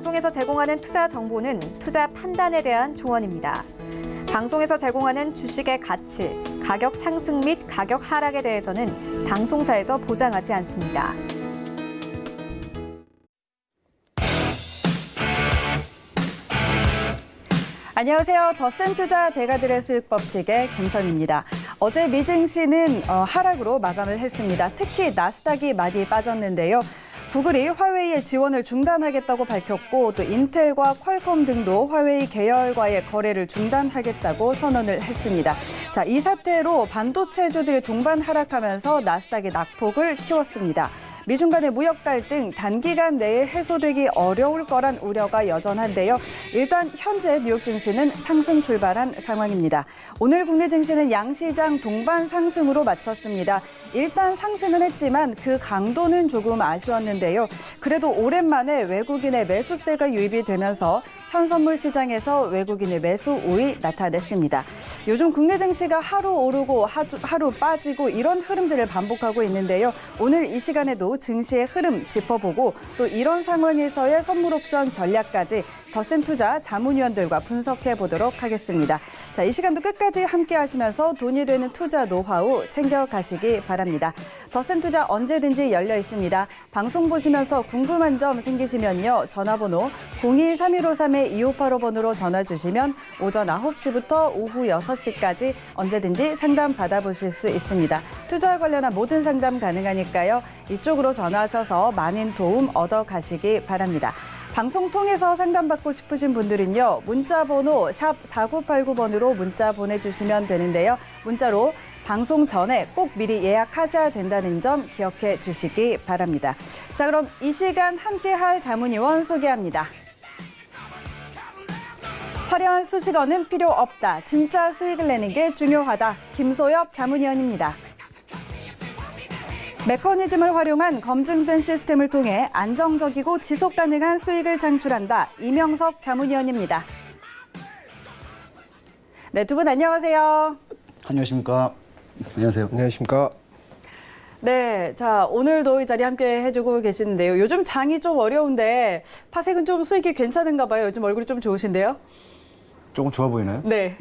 방송에서 제공하는 투자 정보는 투자 판단에 대한 조언입니다. 방송에서 제공하는 주식의 가치, 가격 상승 및 가격 하락에 대해서는 방송사에서 보장하지 않습니다. 안녕하세요. 더센투자 대가들의 수익 법칙의 김선입니다. 어제 미 증시는 하락으로 마감을 했습니다. 특히 나스닥이 많이 빠졌는데요. 구글이 화웨이의 지원을 중단하겠다고 밝혔고 또 인텔과 퀄컴 등도 화웨이 계열과의 거래를 중단하겠다고 선언을 했습니다. 자, 이 사태로 반도체주들이 동반 하락하면서 나스닥이 낙폭을 키웠습니다. 미중 간의 무역 갈등 단기간 내에 해소되기 어려울 거란 우려가 여전한데요. 일단 현재 뉴욕 증시는 상승 출발한 상황입니다. 오늘 국내 증시는 양시장 동반 상승으로 마쳤습니다. 일단 상승은 했지만 그 강도는 조금 아쉬웠는데요. 그래도 오랜만에 외국인의 매수세가 유입이 되면서 현선물 시장에서 외국인의 매수 우위 나타냈습니다. 요즘 국내 증시가 하루 오르고 하루 빠지고 이런 흐름들을 반복하고 있는데요. 오늘 이 시간에도 증시의 흐름 짚어보고 또 이런 상황에서의 선물 옵션 전략까지 더센투자 자문위원들과 분석해 보도록 하겠습니다. 자, 이 시간도 끝까지 함께 하시면서 돈이 되는 투자 노하우 챙겨가시기 바랍니다. 더센투자 언제든지 열려 있습니다. 방송 보시면서 궁금한 점 생기시면요. 전화번호 02-3153-2585번으로 전화 주시면 오전 9시부터 오후 6시까지 언제든지 상담 받아보실 수 있습니다. 투자와 관련한 모든 상담 가능하니까요. 이쪽으로 전화하셔서 많은 도움 얻어가시기 바랍니다. 방송 통해서 상담받고 싶으신 분들은요. 문자번호 샵 4989번으로 문자 보내주시면 되는데요. 문자로 방송 전에 꼭 미리 예약하셔야 된다는 점 기억해 주시기 바랍니다. 자, 그럼 이 시간 함께할 자문위원 소개합니다. 화려한 수식어는 필요 없다. 진짜 수익을 내는 게 중요하다. 김소엽 자문위원입니다. 메커니즘을 활용한 검증된 시스템을 통해 안정적이고 지속 가능한 수익을 창출한다. 이명석 자문위원입니다. 네, 두 분 안녕하세요. 안녕하십니까. 안녕하세요. 안녕하십니까. 네, 자, 오늘도 이 자리 함께 해주고 계시는데요. 요즘 장이 좀 어려운데 파생은 좀 수익이 괜찮은가 봐요. 요즘 얼굴이 좀 좋으신데요? 조금 좋아 보이나요? 네.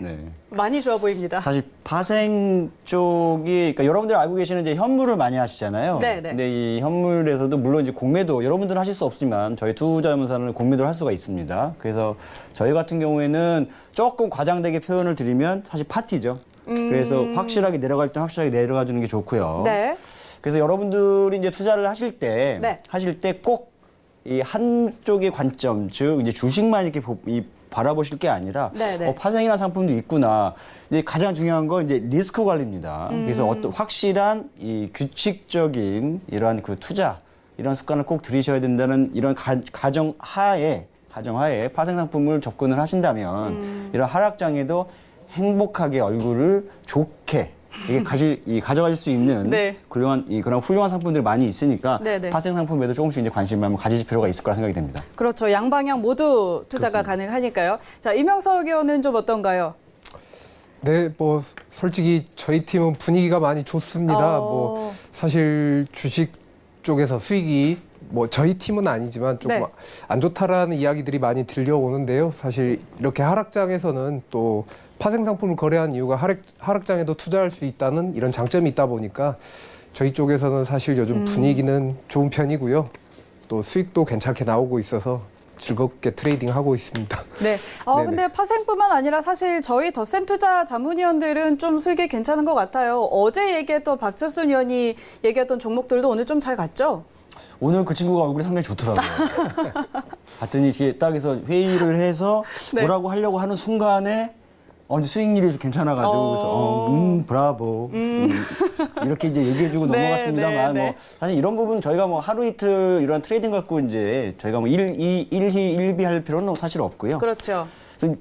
많이 좋아 보입니다. 사실 파생 쪽이, 그러니까 여러분들 알고 계시는 이제 현물을 많이 하시잖아요. 네. 근데 이 현물에서도 물론 이제 공매도 여러분들은 하실 수 없지만 저희 투자자문사는 공매도를 할 수가 있습니다. 그래서 저희 같은 경우에는 조금 과장되게 표현을 드리면 사실 파티죠. 그래서 확실하게 내려갈 때 확실하게 내려가 주는 게 좋고요. 네. 그래서 여러분들이 이제 투자를 하실 때, 네. 꼭 이 한쪽의 관점, 즉 이제 주식만 이렇게 바라보실 게 아니라 파생이나 상품도 있구나. 이제 가장 중요한 건 이제 리스크 관리입니다. 그래서 어떤 확실한 이 규칙적인 이러한 그 투자 이런 습관을 꼭 들이셔야 된다는 이런 가정하에 파생 상품을 접근을 하신다면 이런 하락장에도 행복하게 얼굴을 좋게 이게 가져가실 수 있는 그런 훌륭한 상품들이 많이 있으니까 파생 상품에도 조금씩 이제 관심을 한번 가지실 필요가 있을 거라 생각이 됩니다. 그렇죠. 양방향 모두 투자가 그렇습니다. 가능하니까요. 자, 이명석 의원은 좀 어떤가요? 네, 뭐 솔직히 저희 팀은 분위기가 많이 좋습니다. 사실 주식 쪽에서 수익이 저희 팀은 아니지만 조금 안 좋다라는 이야기들이 많이 들려오는데요. 사실 이렇게 하락장에서는 또 파생 상품을 거래한 이유가 하락장에도 투자할 수 있다는 이런 장점이 있다 보니까 저희 쪽에서는 사실 요즘 분위기는 좋은 편이고요. 또 수익도 괜찮게 나오고 있어서 즐겁게 트레이딩하고 있습니다. 네. 근데 파생뿐만 아니라 사실 저희 더센투자 자문위원들은 좀 수익이 괜찮은 것 같아요. 어제 얘기했던 박철순 의원이 얘기했던 종목들도 오늘 좀 잘 갔죠? 오늘 그 친구가 얼굴이 상당히 좋더라고요. 봤더니 딱 해서 회의를 해서 뭐라고 하려고 하는 순간에 이제 수익률이 괜찮아가지고 그래서 브라보 이렇게 이제 얘기해주고 넘어갔습니다만 사실 이런 부분 저희가 하루 이틀 이런 트레이딩 갖고 이제 저희가 일희일비할 필요는 사실 없고요. 그렇죠. 그래서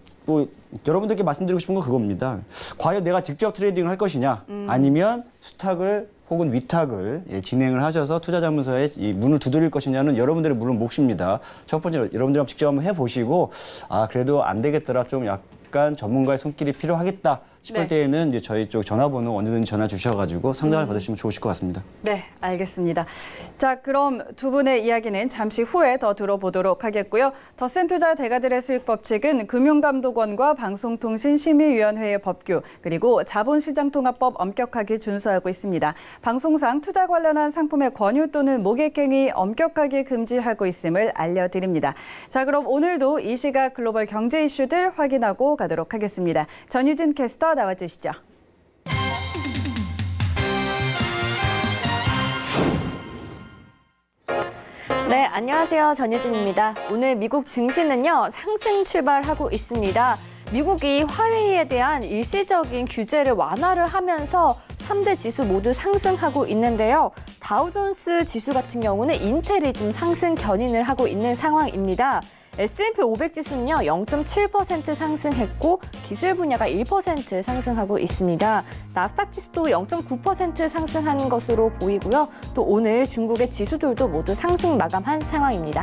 여러분들께 말씀드리고 싶은 건 그겁니다. 과연 내가 직접 트레이딩을 할 것이냐 아니면 수탁을 혹은 위탁을 진행을 하셔서 투자자문서에 이 문을 두드릴 것이냐는 여러분들의 물론 몫입니다. 첫 번째 여러분들 직접 한번 해보시고 그래도 안 되겠더라 좀 약간 전문가의 손길이 필요하겠다 싶을 때에는 이제 저희 쪽 전화번호 언제든지 전화 주셔가지고 상담을 받으시면 좋으실 것 같습니다. 네, 알겠습니다. 자, 그럼 두 분의 이야기는 잠시 후에 더 들어보도록 하겠고요. 더센투자 대가들의 수익 법칙은 금융감독원과 방송통신심의위원회의 법규 그리고 자본시장통합법 엄격하게 준수하고 있습니다. 방송상 투자 관련한 상품의 권유 또는 모객행위 엄격하게 금지하고 있음을 알려드립니다. 자, 그럼 오늘도 이 시각 글로벌 경제 이슈들 확인하고 가도록 하겠습니다. 전유진 캐스터 나와주시죠. 네, 안녕하세요. 전유진입니다. 오늘 미국 증시는요, 상승 출발하고 있습니다. 미국이 화웨이에 대한 일시적인 규제를 완화를 하면서 3대 지수 모두 상승하고 있는데요. 다우존스 지수 같은 경우는 인텔이 좀 상승 견인을 하고 있는 상황입니다. S&P 500 지수는요, 0.7% 상승했고 기술 분야가 1% 상승하고 있습니다. 나스닥 지수도 0.9% 상승한 것으로 보이고요. 또 오늘 중국의 지수들도 모두 상승 마감한 상황입니다.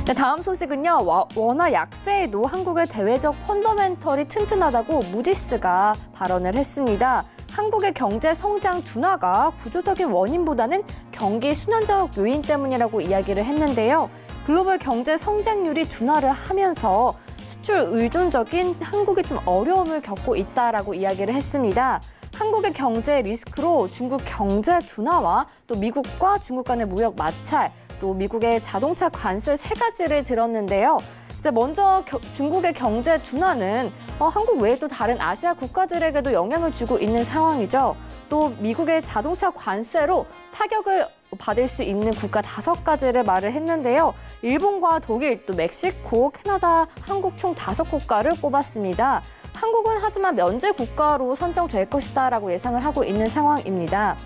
네, 다음 소식은요. 원화 약세에도 한국의 대외적 펀더멘털이 튼튼하다고 무디스가 발언을 했습니다. 한국의 경제 성장 둔화가 구조적인 원인보다는 경기 순환적 요인 때문이라고 이야기를 했는데요. 글로벌 경제 성장률이 둔화를 하면서 수출 의존적인 한국이 좀 어려움을 겪고 있다라고 이야기를 했습니다. 한국의 경제 리스크로 중국 경제 둔화와 또 미국과 중국 간의 무역 마찰, 또 미국의 자동차 관세 세 가지를 들었는데요. 이제 먼저 중국의 경제 둔화는 한국 외에도 다른 아시아 국가들에게도 영향을 주고 있는 상황이죠. 또 미국의 자동차 관세로 타격을 받을 수 있는 국가 5가지를 말을 했는데요. 일본과 독일, 또 멕시코, 캐나다, 한국 총 5국가를 꼽았습니다. 한국은 하지만 면제 국가로 선정될 것이다라고 예상을 하고 있는 상황입니다.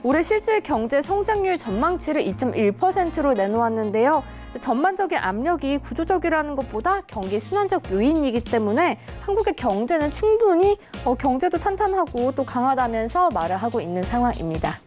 올해 실질 경제 성장률 전망치를 2.1%로 내놓았는데요. 전반적인 압력이 구조적이라는 것보다 경기 순환적 요인이기 때문에 한국의 경제는 충분히 경제도 탄탄하고 또 강하다면서 말을 하고 있는 상황입니다.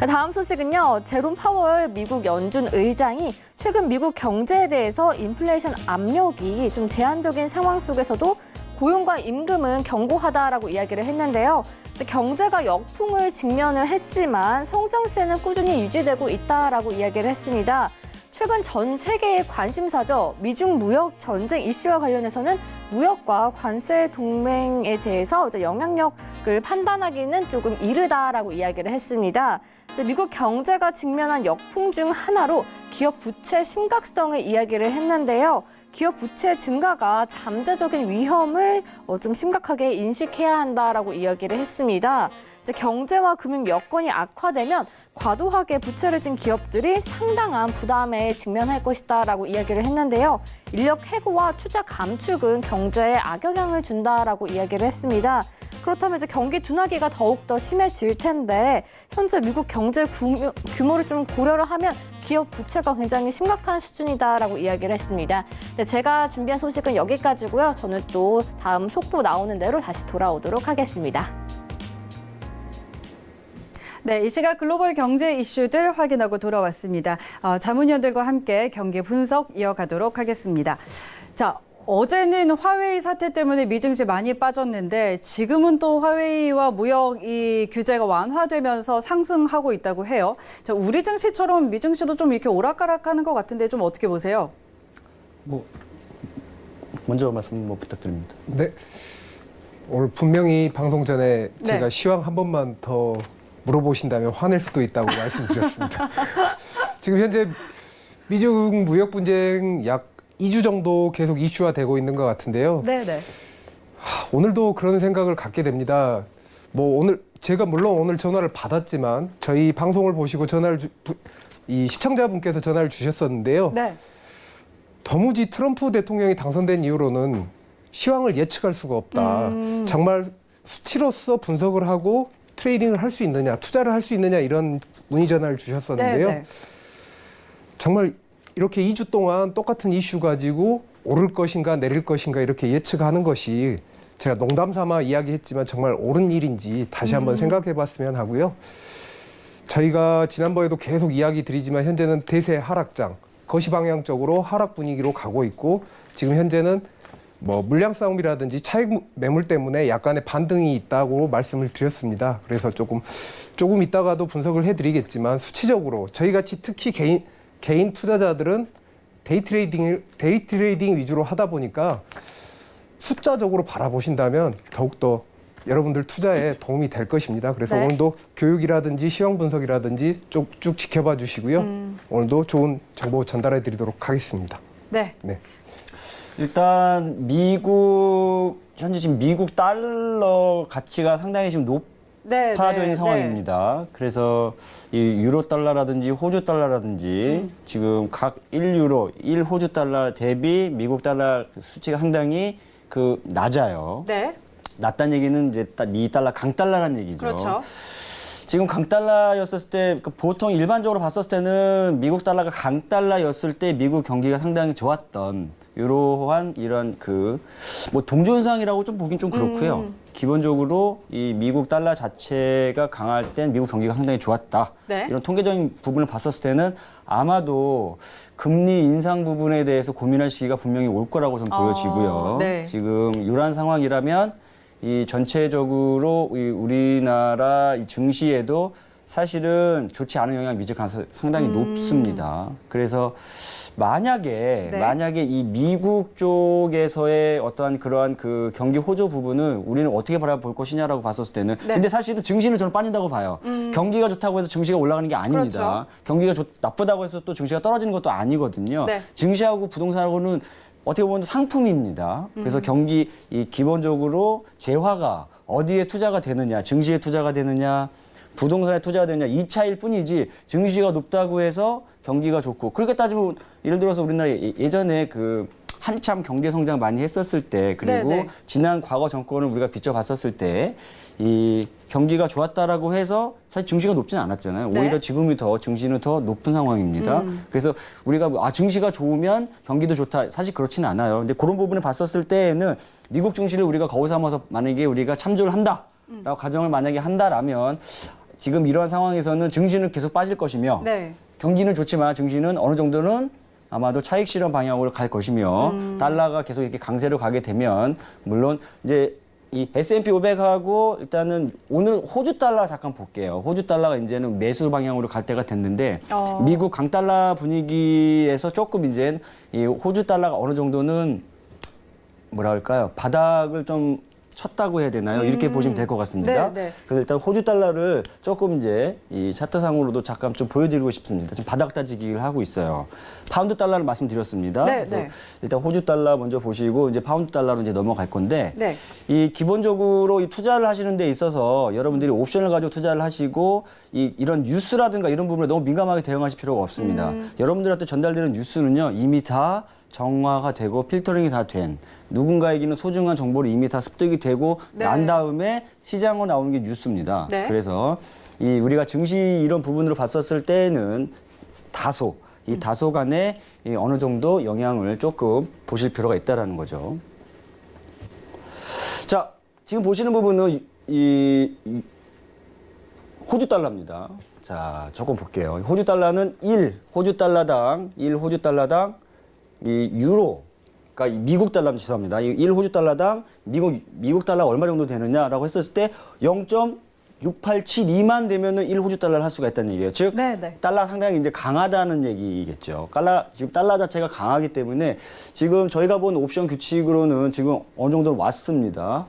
다음 소식은요. 제롬 파월 미국 연준 의장이 최근 미국 경제에 대해서 인플레이션 압력이 좀 제한적인 상황 속에서도 고용과 임금은 견고하다라고 이야기를 했는데요. 경제가 역풍을 직면을 했지만 성장세는 꾸준히 유지되고 있다라고 이야기를 했습니다. 최근 전 세계의 관심사죠. 미중 무역 전쟁 이슈와 관련해서는 무역과 관세 동맹에 대해서 영향력을 판단하기는 조금 이르다라고 이야기를 했습니다. 미국 경제가 직면한 역풍 중 하나로 기업 부채 심각성을 이야기를 했는데요. 기업 부채 증가가 잠재적인 위험을 좀 심각하게 인식해야 한다라고 이야기를 했습니다. 경제와 금융 여건이 악화되면 과도하게 부채를 진 기업들이 상당한 부담에 직면할 것이다라고 이야기를 했는데요. 인력 해고와 투자 감축은 경제에 악영향을 준다라고 이야기를 했습니다. 그렇다면 이제 경기 둔화기가 더욱더 심해질 텐데 현재 미국 경제 규모를 좀 고려를 하면 기업 부채가 굉장히 심각한 수준이다라고 이야기를 했습니다. 네, 제가 준비한 소식은 여기까지고요. 저는 또 다음 속보 나오는 대로 다시 돌아오도록 하겠습니다. 네, 이 시각 글로벌 경제 이슈들 확인하고 돌아왔습니다. 자문위원들과 함께 경기 분석 이어가도록 하겠습니다. 자, 어제는 화웨이 사태 때문에 미증시 많이 빠졌는데 지금은 또 화웨이와 무역 이 규제가 완화되면서 상승하고 있다고 해요. 자, 우리 증시처럼 미증시도 좀 이렇게 오락가락하는 것 같은데 좀 어떻게 보세요? 먼저 말씀 부탁드립니다. 네, 오늘 분명히 방송 전에 제가 네. 시황 한 번만 더 물어보신다면 화낼 수도 있다고 말씀드렸습니다. 지금 현재 미중 무역 분쟁 약 2주 정도 계속 이슈화되고 있는 것 같은데요. 네네. 오늘도 그런 생각을 갖게 됩니다. 오늘 제가 물론 오늘 전화를 받았지만 저희 방송을 보시고 이 시청자분께서 전화를 주셨었는데요. 네. 도무지 트럼프 대통령이 당선된 이후로는 시황을 예측할 수가 없다. 정말 수치로서 분석을 하고 트레이딩을 할 수 있느냐, 투자를 할 수 있느냐 이런 문의 전화를 주셨었는데요. 네네. 정말 이렇게 2주 동안 똑같은 이슈 가지고 오를 것인가 내릴 것인가 이렇게 예측하는 것이 제가 농담 삼아 이야기했지만 정말 옳은 일인지 다시 한번 생각해 봤으면 하고요. 저희가 지난번에도 계속 이야기 드리지만 현재는 대세 하락장, 거시방향적으로 하락 분위기로 가고 있고 지금 현재는 뭐 물량 싸움이라든지 차익 매물 때문에 약간의 반등이 있다고 말씀을 드렸습니다. 그래서 조금 이따가도 분석을 해드리겠지만 수치적으로 저희 같이 특히 개인 투자자들은 데이 트레이딩 위주로 하다 보니까 숫자적으로 바라보신다면 더욱더 여러분들 투자에 도움이 될 것입니다. 그래서 네. 오늘도 교육이라든지 시황 분석이라든지 쭉 지켜봐 주시고요. 오늘도 좋은 정보 전달해 드리도록 하겠습니다. 네. 네. 일단 현재 지금 미국 달러 가치가 상당히 지금 높아져 있는 상황입니다. 그래서 이 유로 달러라든지 호주 달러라든지 지금 각 1유로, 1호주 달러 대비 미국 달러 수치가 상당히 낮아요. 네. 낮다는 얘기는 이제 미 달러, 강 달러라는 얘기죠. 그렇죠. 지금 강 달러였을 때 보통 일반적으로 봤었을 때는 미국 달러가 강 달러였을 때 미국 경기가 상당히 좋았던 이러한 이런 뭐 동조현상이라고 좀 보긴 좀 그렇고요. 기본적으로 이 미국 달러 자체가 강할 땐 미국 경기가 상당히 좋았다. 네. 이런 통계적인 부분을 봤었을 때는 아마도 금리 인상 부분에 대해서 고민할 시기가 분명히 올 거라고 좀 보여지고요. 네. 지금 이러한 상황이라면 이 전체적으로 우리나라 이 증시에도 사실은 좋지 않은 영향을 미칠 가능성이 상당히 높습니다. 그래서 만약에 이 미국 쪽에서의 어떠한 그러한 경기 호조 부분을 우리는 어떻게 바라볼 것이냐라고 봤었을 때는 근데 사실은 증시는 저는 빠진다고 봐요. 경기가 좋다고 해서 증시가 올라가는 게 아닙니다. 그렇죠. 경기가 나쁘다고 해서 또 증시가 떨어지는 것도 아니거든요. 네. 증시하고 부동산하고는 어떻게 보면 상품입니다. 그래서 기본적으로 재화가 어디에 투자가 되느냐, 증시에 투자가 되느냐, 부동산에 투자가 되느냐 이 차이일 뿐이지 증시가 높다고 해서 경기가 좋고 그렇게 따지면 예를 들어서 우리나라 예전에 한참 경제 성장 많이 했었을 때 그리고 지난 과거 정권을 우리가 비춰봤었을 때 이 경기가 좋았다라고 해서 사실 증시가 높지는 않았잖아요. 네. 오히려 지금이 증시는 더 높은 상황입니다. 그래서 우리가 증시가 좋으면 경기도 좋다. 사실 그렇지는 않아요. 근데 그런 부분을 봤었을 때에는 미국 증시를 우리가 거울 삼아서 만약에 우리가 참조를 한다라고 가정을 만약에 한다라면 지금 이러한 상황에서는 증시는 계속 빠질 것이며 경기는 좋지만 증시는 어느 정도는 아마도 차익 실현 방향으로 갈 것이며 달러가 계속 이렇게 강세로 가게 되면 물론 이제 이 S&P 500하고 일단은 오늘 호주 달러 잠깐 볼게요. 호주 달러가 이제는 매수 방향으로 갈 때가 됐는데 미국 강달러 분위기에서 조금 이제 이 호주 달러가 어느 정도는 뭐라 할까요? 바닥을 좀 쳤다고 해야 되나요? 이렇게 보시면 될 것 같습니다. 그래서 일단 호주 달러를 조금 이제 이 차트상으로도 잠깐 좀 보여드리고 싶습니다. 지금 바닥 다지기를 하고 있어요. 파운드 달러를 말씀드렸습니다. 그래서 일단 호주 달러 먼저 보시고 이제 파운드 달러로 이제 넘어갈 건데 이 기본적으로 이 투자를 하시는 데 있어서 여러분들이 옵션을 가지고 투자를 하시고 이런 뉴스라든가 이런 부분에 너무 민감하게 대응하실 필요가 없습니다. 여러분들한테 전달되는 뉴스는요 이미 다 정화가 되고 필터링이 다 된 누군가에게는 소중한 정보를 이미 다 습득이 되고 난 다음에 시장으로 나오는 게 뉴스입니다. 그래서 우리가 증시 이런 부분으로 봤었을 때는 다소 간에 어느 정도 영향을 조금 보실 필요가 있다라는 거죠. 자, 지금 보시는 부분은 이 호주 달러입니다. 자, 조금 볼게요. 호주 달러는 1호주 달러당 이 유로, 그러니까 미국 달러면 죄송합니다. 1호주 달러당 미국 달러 얼마 정도 되느냐라고 했었을 때 0.6872만 되면은 1호주 달러를 할 수가 있다는 얘기예요. 즉, 달러 상당히 이제 강하다는 얘기겠죠. 지금 달러 자체가 강하기 때문에 지금 저희가 본 옵션 규칙으로는 지금 어느 정도 왔습니다.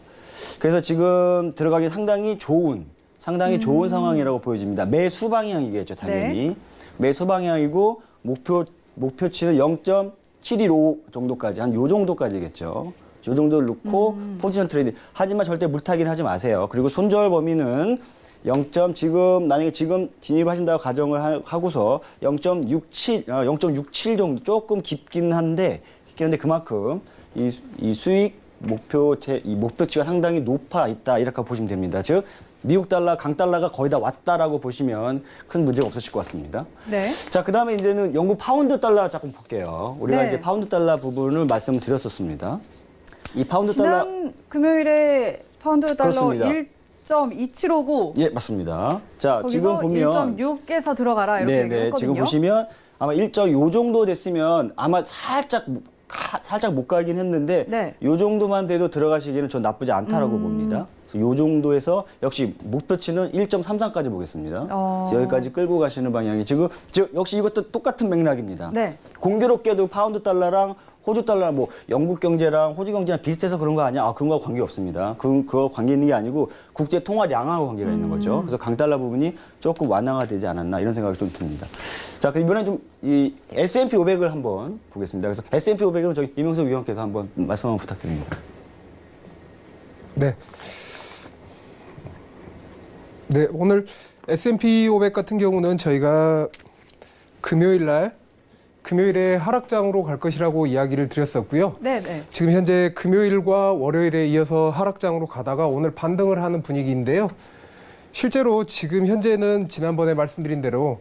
그래서 지금 들어가기 상당히 좋은 상황이라고 보여집니다. 매수 방향이겠죠, 당연히. 매수 방향이고 목표치는 0.715 정도까지, 한 요 정도까지겠죠. 요 정도를 넣고 포지션 트레이딩. 하지만 절대 물타기는 하지 마세요. 그리고 손절 범위는 만약에 지금 진입하신다고 가정을 하고서 0.67 정도 조금 깊긴 한데 그만큼 이 수익 목표치가 상당히 높아 있다. 이렇게 보시면 됩니다. 즉, 미국 달러, 강 달러가 거의 다 왔다라고 보시면 큰 문제가 없으실 것 같습니다. 자, 그 다음에 이제는 영국 파운드 달러 조금 볼게요. 우리가 이제 파운드 달러 부분을 말씀을 드렸었습니다. 이 파운드 달러. 지난 금요일에 파운드 달러 1.2759. 예, 맞습니다. 자, 지금 보면 1.6에서 들어가라 이렇게 얘기했거든요. 지금 보시면 아마 1.5 정도 됐으면 아마 살짝 살짝 못 가긴 했는데 네. 요 정도만 돼도 들어가시기에는 전 나쁘지 않다라고 봅니다. 그래서 요 정도에서 역시 목표치는 1.33까지 보겠습니다. 그래서 여기까지 끌고 가시는 방향이 지금 역시 이것도 똑같은 맥락입니다. 네. 공교롭게도 파운드 달러랑 호주 달러, 뭐 영국 경제랑 호주 경제랑 비슷해서 그런 거 아니야? 그런 거하고 관계 없습니다. 그거 관계 있는 게 아니고 국제 통화량하고 관계가 있는 거죠. 그래서 강달러 부분이 조금 완화가 되지 않았나 이런 생각이 좀 듭니다. 자, 그럼 이번엔 좀 이 S&P 500을 한번 보겠습니다. 그래서 S&P 500은 저기 이명석 위원께서 한번 말씀 한번 부탁드립니다. 네. 네, 오늘 S&P 500 같은 경우는 저희가 금요일에 하락장으로 갈 것이라고 이야기를 드렸었고요. 네, 네. 지금 현재 금요일과 월요일에 이어서 하락장으로 가다가 오늘 반등을 하는 분위기인데요. 실제로 지금 현재는 지난번에 말씀드린 대로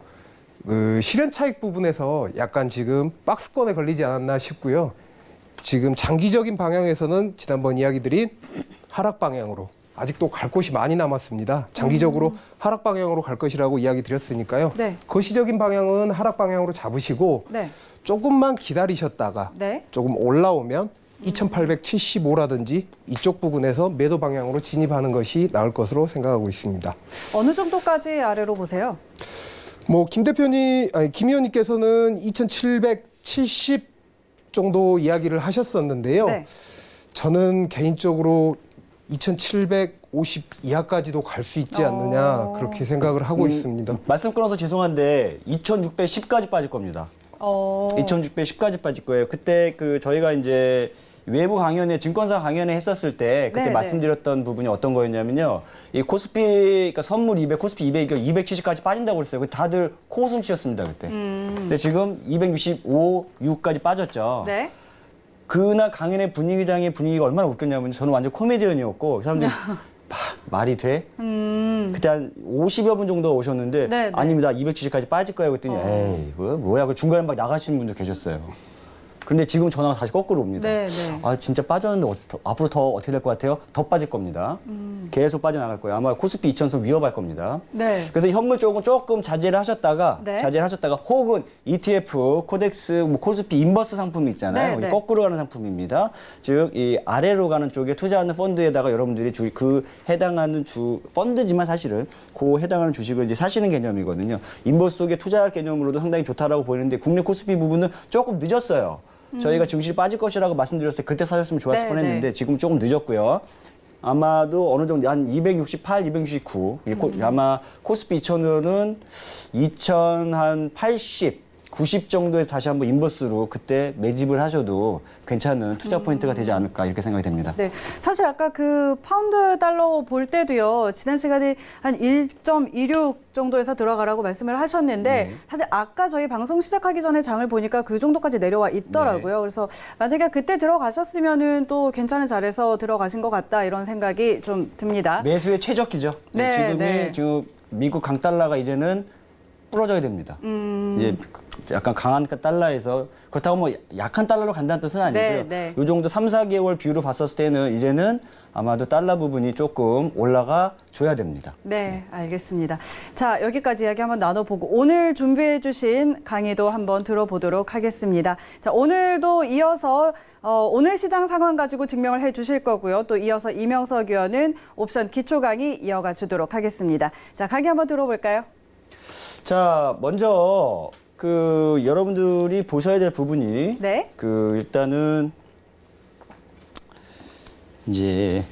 그 실현 차익 부분에서 약간 지금 박스권에 걸리지 않았나 싶고요. 지금 장기적인 방향에서는 지난번 이야기 드린 하락 방향으로 아직도 갈 곳이 많이 남았습니다. 장기적으로 하락 방향으로 갈 것이라고 이야기 드렸으니까요. 네. 거시적인 방향은 하락 방향으로 잡으시고 네. 조금만 기다리셨다가 네. 조금 올라오면 2875라든지 이쪽 부분에서 매도 방향으로 진입하는 것이 나을 것으로 생각하고 있습니다. 어느 정도까지 아래로 보세요? 뭐 김 의원님께서는 2770 정도 이야기를 하셨었는데요. 네. 저는 개인적으로 2750 이하까지도 갈 수 있지 않느냐 그렇게 생각을 하고 있습니다. 말씀 끊어서 죄송한데 2610까지 빠질 겁니다. 2610까지 빠질 거예요. 그때 저희가 이제 외부 강연회, 증권사 강연회 했었을 때 그때 네, 말씀드렸던 부분이 어떤 거였냐면요. 이 코스피, 그러니까 선물 200, 코스피 200이 270까지 빠진다고 그랬어요. 다들 코웃음 치셨습니다, 그때. 근데 지금 265, 6까지 빠졌죠. 네. 그날 강연회 분위기장의 분위기가 얼마나 웃겼냐면 저는 완전 코미디언이었고 사람들이 말이 돼? 그때 한 50여 분 정도 오셨는데 네, 네. 아닙니다. 270까지 빠질 거예요. 그랬더니 에이 뭐야. 그 중간에 막 나가시는 분도 계셨어요. 근데 지금 전화가 다시 거꾸로 옵니다. 네, 네. 아 진짜 빠졌는데 앞으로 더 어떻게 될 것 같아요? 더 빠질 겁니다. 계속 빠져나갈 거예요. 아마 코스피 2000선 위협할 겁니다. 네. 그래서 현물 쪽은 조금 자제를 하셨다가 네. 혹은 ETF, 코덱스, 뭐 코스피 인버스 상품이 있잖아요. 네, 네. 거꾸로 가는 상품입니다. 즉 이 아래로 가는 쪽에 투자하는 펀드에다가 여러분들이 해당하는 펀드지만 사실은 해당하는 주식을 이제 사시는 개념이거든요. 인버스 속에 투자할 개념으로도 상당히 좋다라고 보이는데 국내 코스피 부분은 조금 늦었어요. 저희가 증시 빠질 것이라고 말씀드렸을 때 그때 사셨으면 좋았을 네, 뻔했는데 네. 지금 조금 늦었고요. 아마도 어느 정도 한 268, 269. 아마 코스피 2000은 2080, 90 정도에 다시 한번 인버스로 그때 매집을 하셔도 괜찮은 투자 포인트가 되지 않을까 이렇게 생각이 됩니다. 네. 사실 아까 그 파운드 달러 볼 때도요. 지난 시간에 한 1.26 정도에서 들어가라고 말씀을 하셨는데 네. 사실 아까 저희 방송 시작하기 전에 장을 보니까 그 정도까지 내려와 있더라고요. 네. 그래서 만약에 그때 들어가셨으면은 또 괜찮은 자리에서 들어가신 것 같다 이런 생각이 좀 듭니다. 매수의 최적기죠. 네, 네. 지금 미국 강달러가 이제는 부러져야 됩니다. 이제 약간 강한 달러에서 그렇다고 뭐 약한 달러로 간다는 뜻은 아니고요. 네, 네. 요 정도 3, 4개월 뷰로 봤었을 때는 이제는 아마도 달러 부분이 조금 올라가 줘야 됩니다. 네, 알겠습니다. 자, 여기까지 이야기 한번 나눠보고 오늘 준비해 주신 강의도 한번 들어보도록 하겠습니다. 자, 오늘도 이어서 오늘 시장 상황 가지고 증명을 해 주실 거고요. 또 이어서 이명석 의원은 옵션 기초 강의 이어가 주도록 하겠습니다. 자, 강의 한번 들어볼까요? 자, 먼저 여러분들이 보셔야 될 부분이 네. 일단은 이제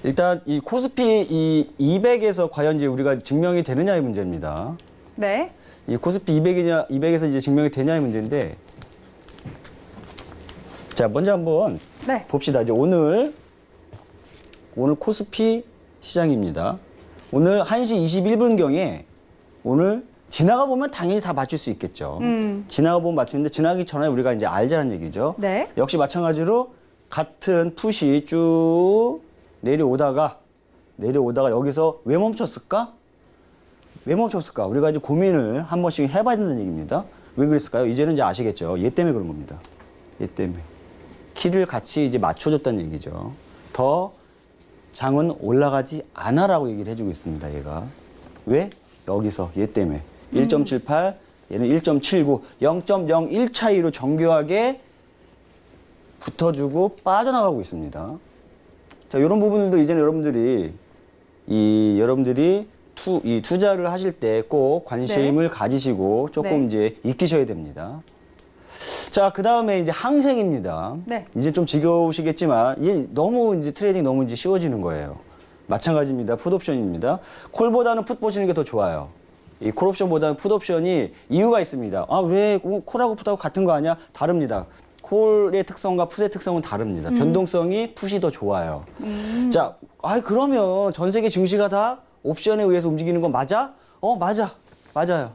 일단 이 코스피 이 200에서 과연 이제 우리가 증명이 되느냐의 문제입니다. 네. 이 코스피 200에서 이제 증명이 되냐의 문제인데 자, 먼저 한번 네. 봅시다. 이제 오늘 코스피 시장입니다. 오늘 1시 21분경에 오늘 지나가 보면 당연히 다 맞출 수 있겠죠. 지나가 보면 맞추는데 지나기 전에 우리가 이제 알자는 얘기죠. 네. 역시 마찬가지로 같은 풋이 쭉 내려오다가 여기서 왜 멈췄을까? 우리가 이제 고민을 한 번씩 해봐야 된다는 얘기입니다. 왜 그랬을까요? 이제는 이제 아시겠죠. 얘 때문에 그런 겁니다. 얘 때문에. 키를 같이 이제 맞춰줬다는 얘기죠. 더 장은 올라가지 않아라고 얘기를 해주고 있습니다. 얘가. 왜? 여기서 얘 때문에. 1.78, 얘는 1.79, 0.01 차이로 정교하게 붙어주고 빠져나가고 있습니다. 자, 이런 부분들도 이제는 여러분들이 이 투자를 하실 때 꼭 관심을 가지시고 조금 이제 익히셔야 됩니다. 자, 그 다음에 이제 항생입니다. 네. 이제 좀 지겨우시겠지만, 이게 너무 이제 트레이딩 너무 이제 쉬워지는 거예요. 마찬가지입니다. 풋옵션입니다. 콜보다는 풋 보시는 게 더 좋아요. 이 콜옵션보다는 풋옵션이 이유가 있습니다. 아, 왜 콜하고 풋하고 같은 거 아니야? 다릅니다. 콜의 특성과 풋의 특성은 다릅니다. 변동성이 풋이 더 좋아요. 자, 그러면 전 세계 증시가 다 옵션에 의해서 움직이는 건 맞아? 맞아요.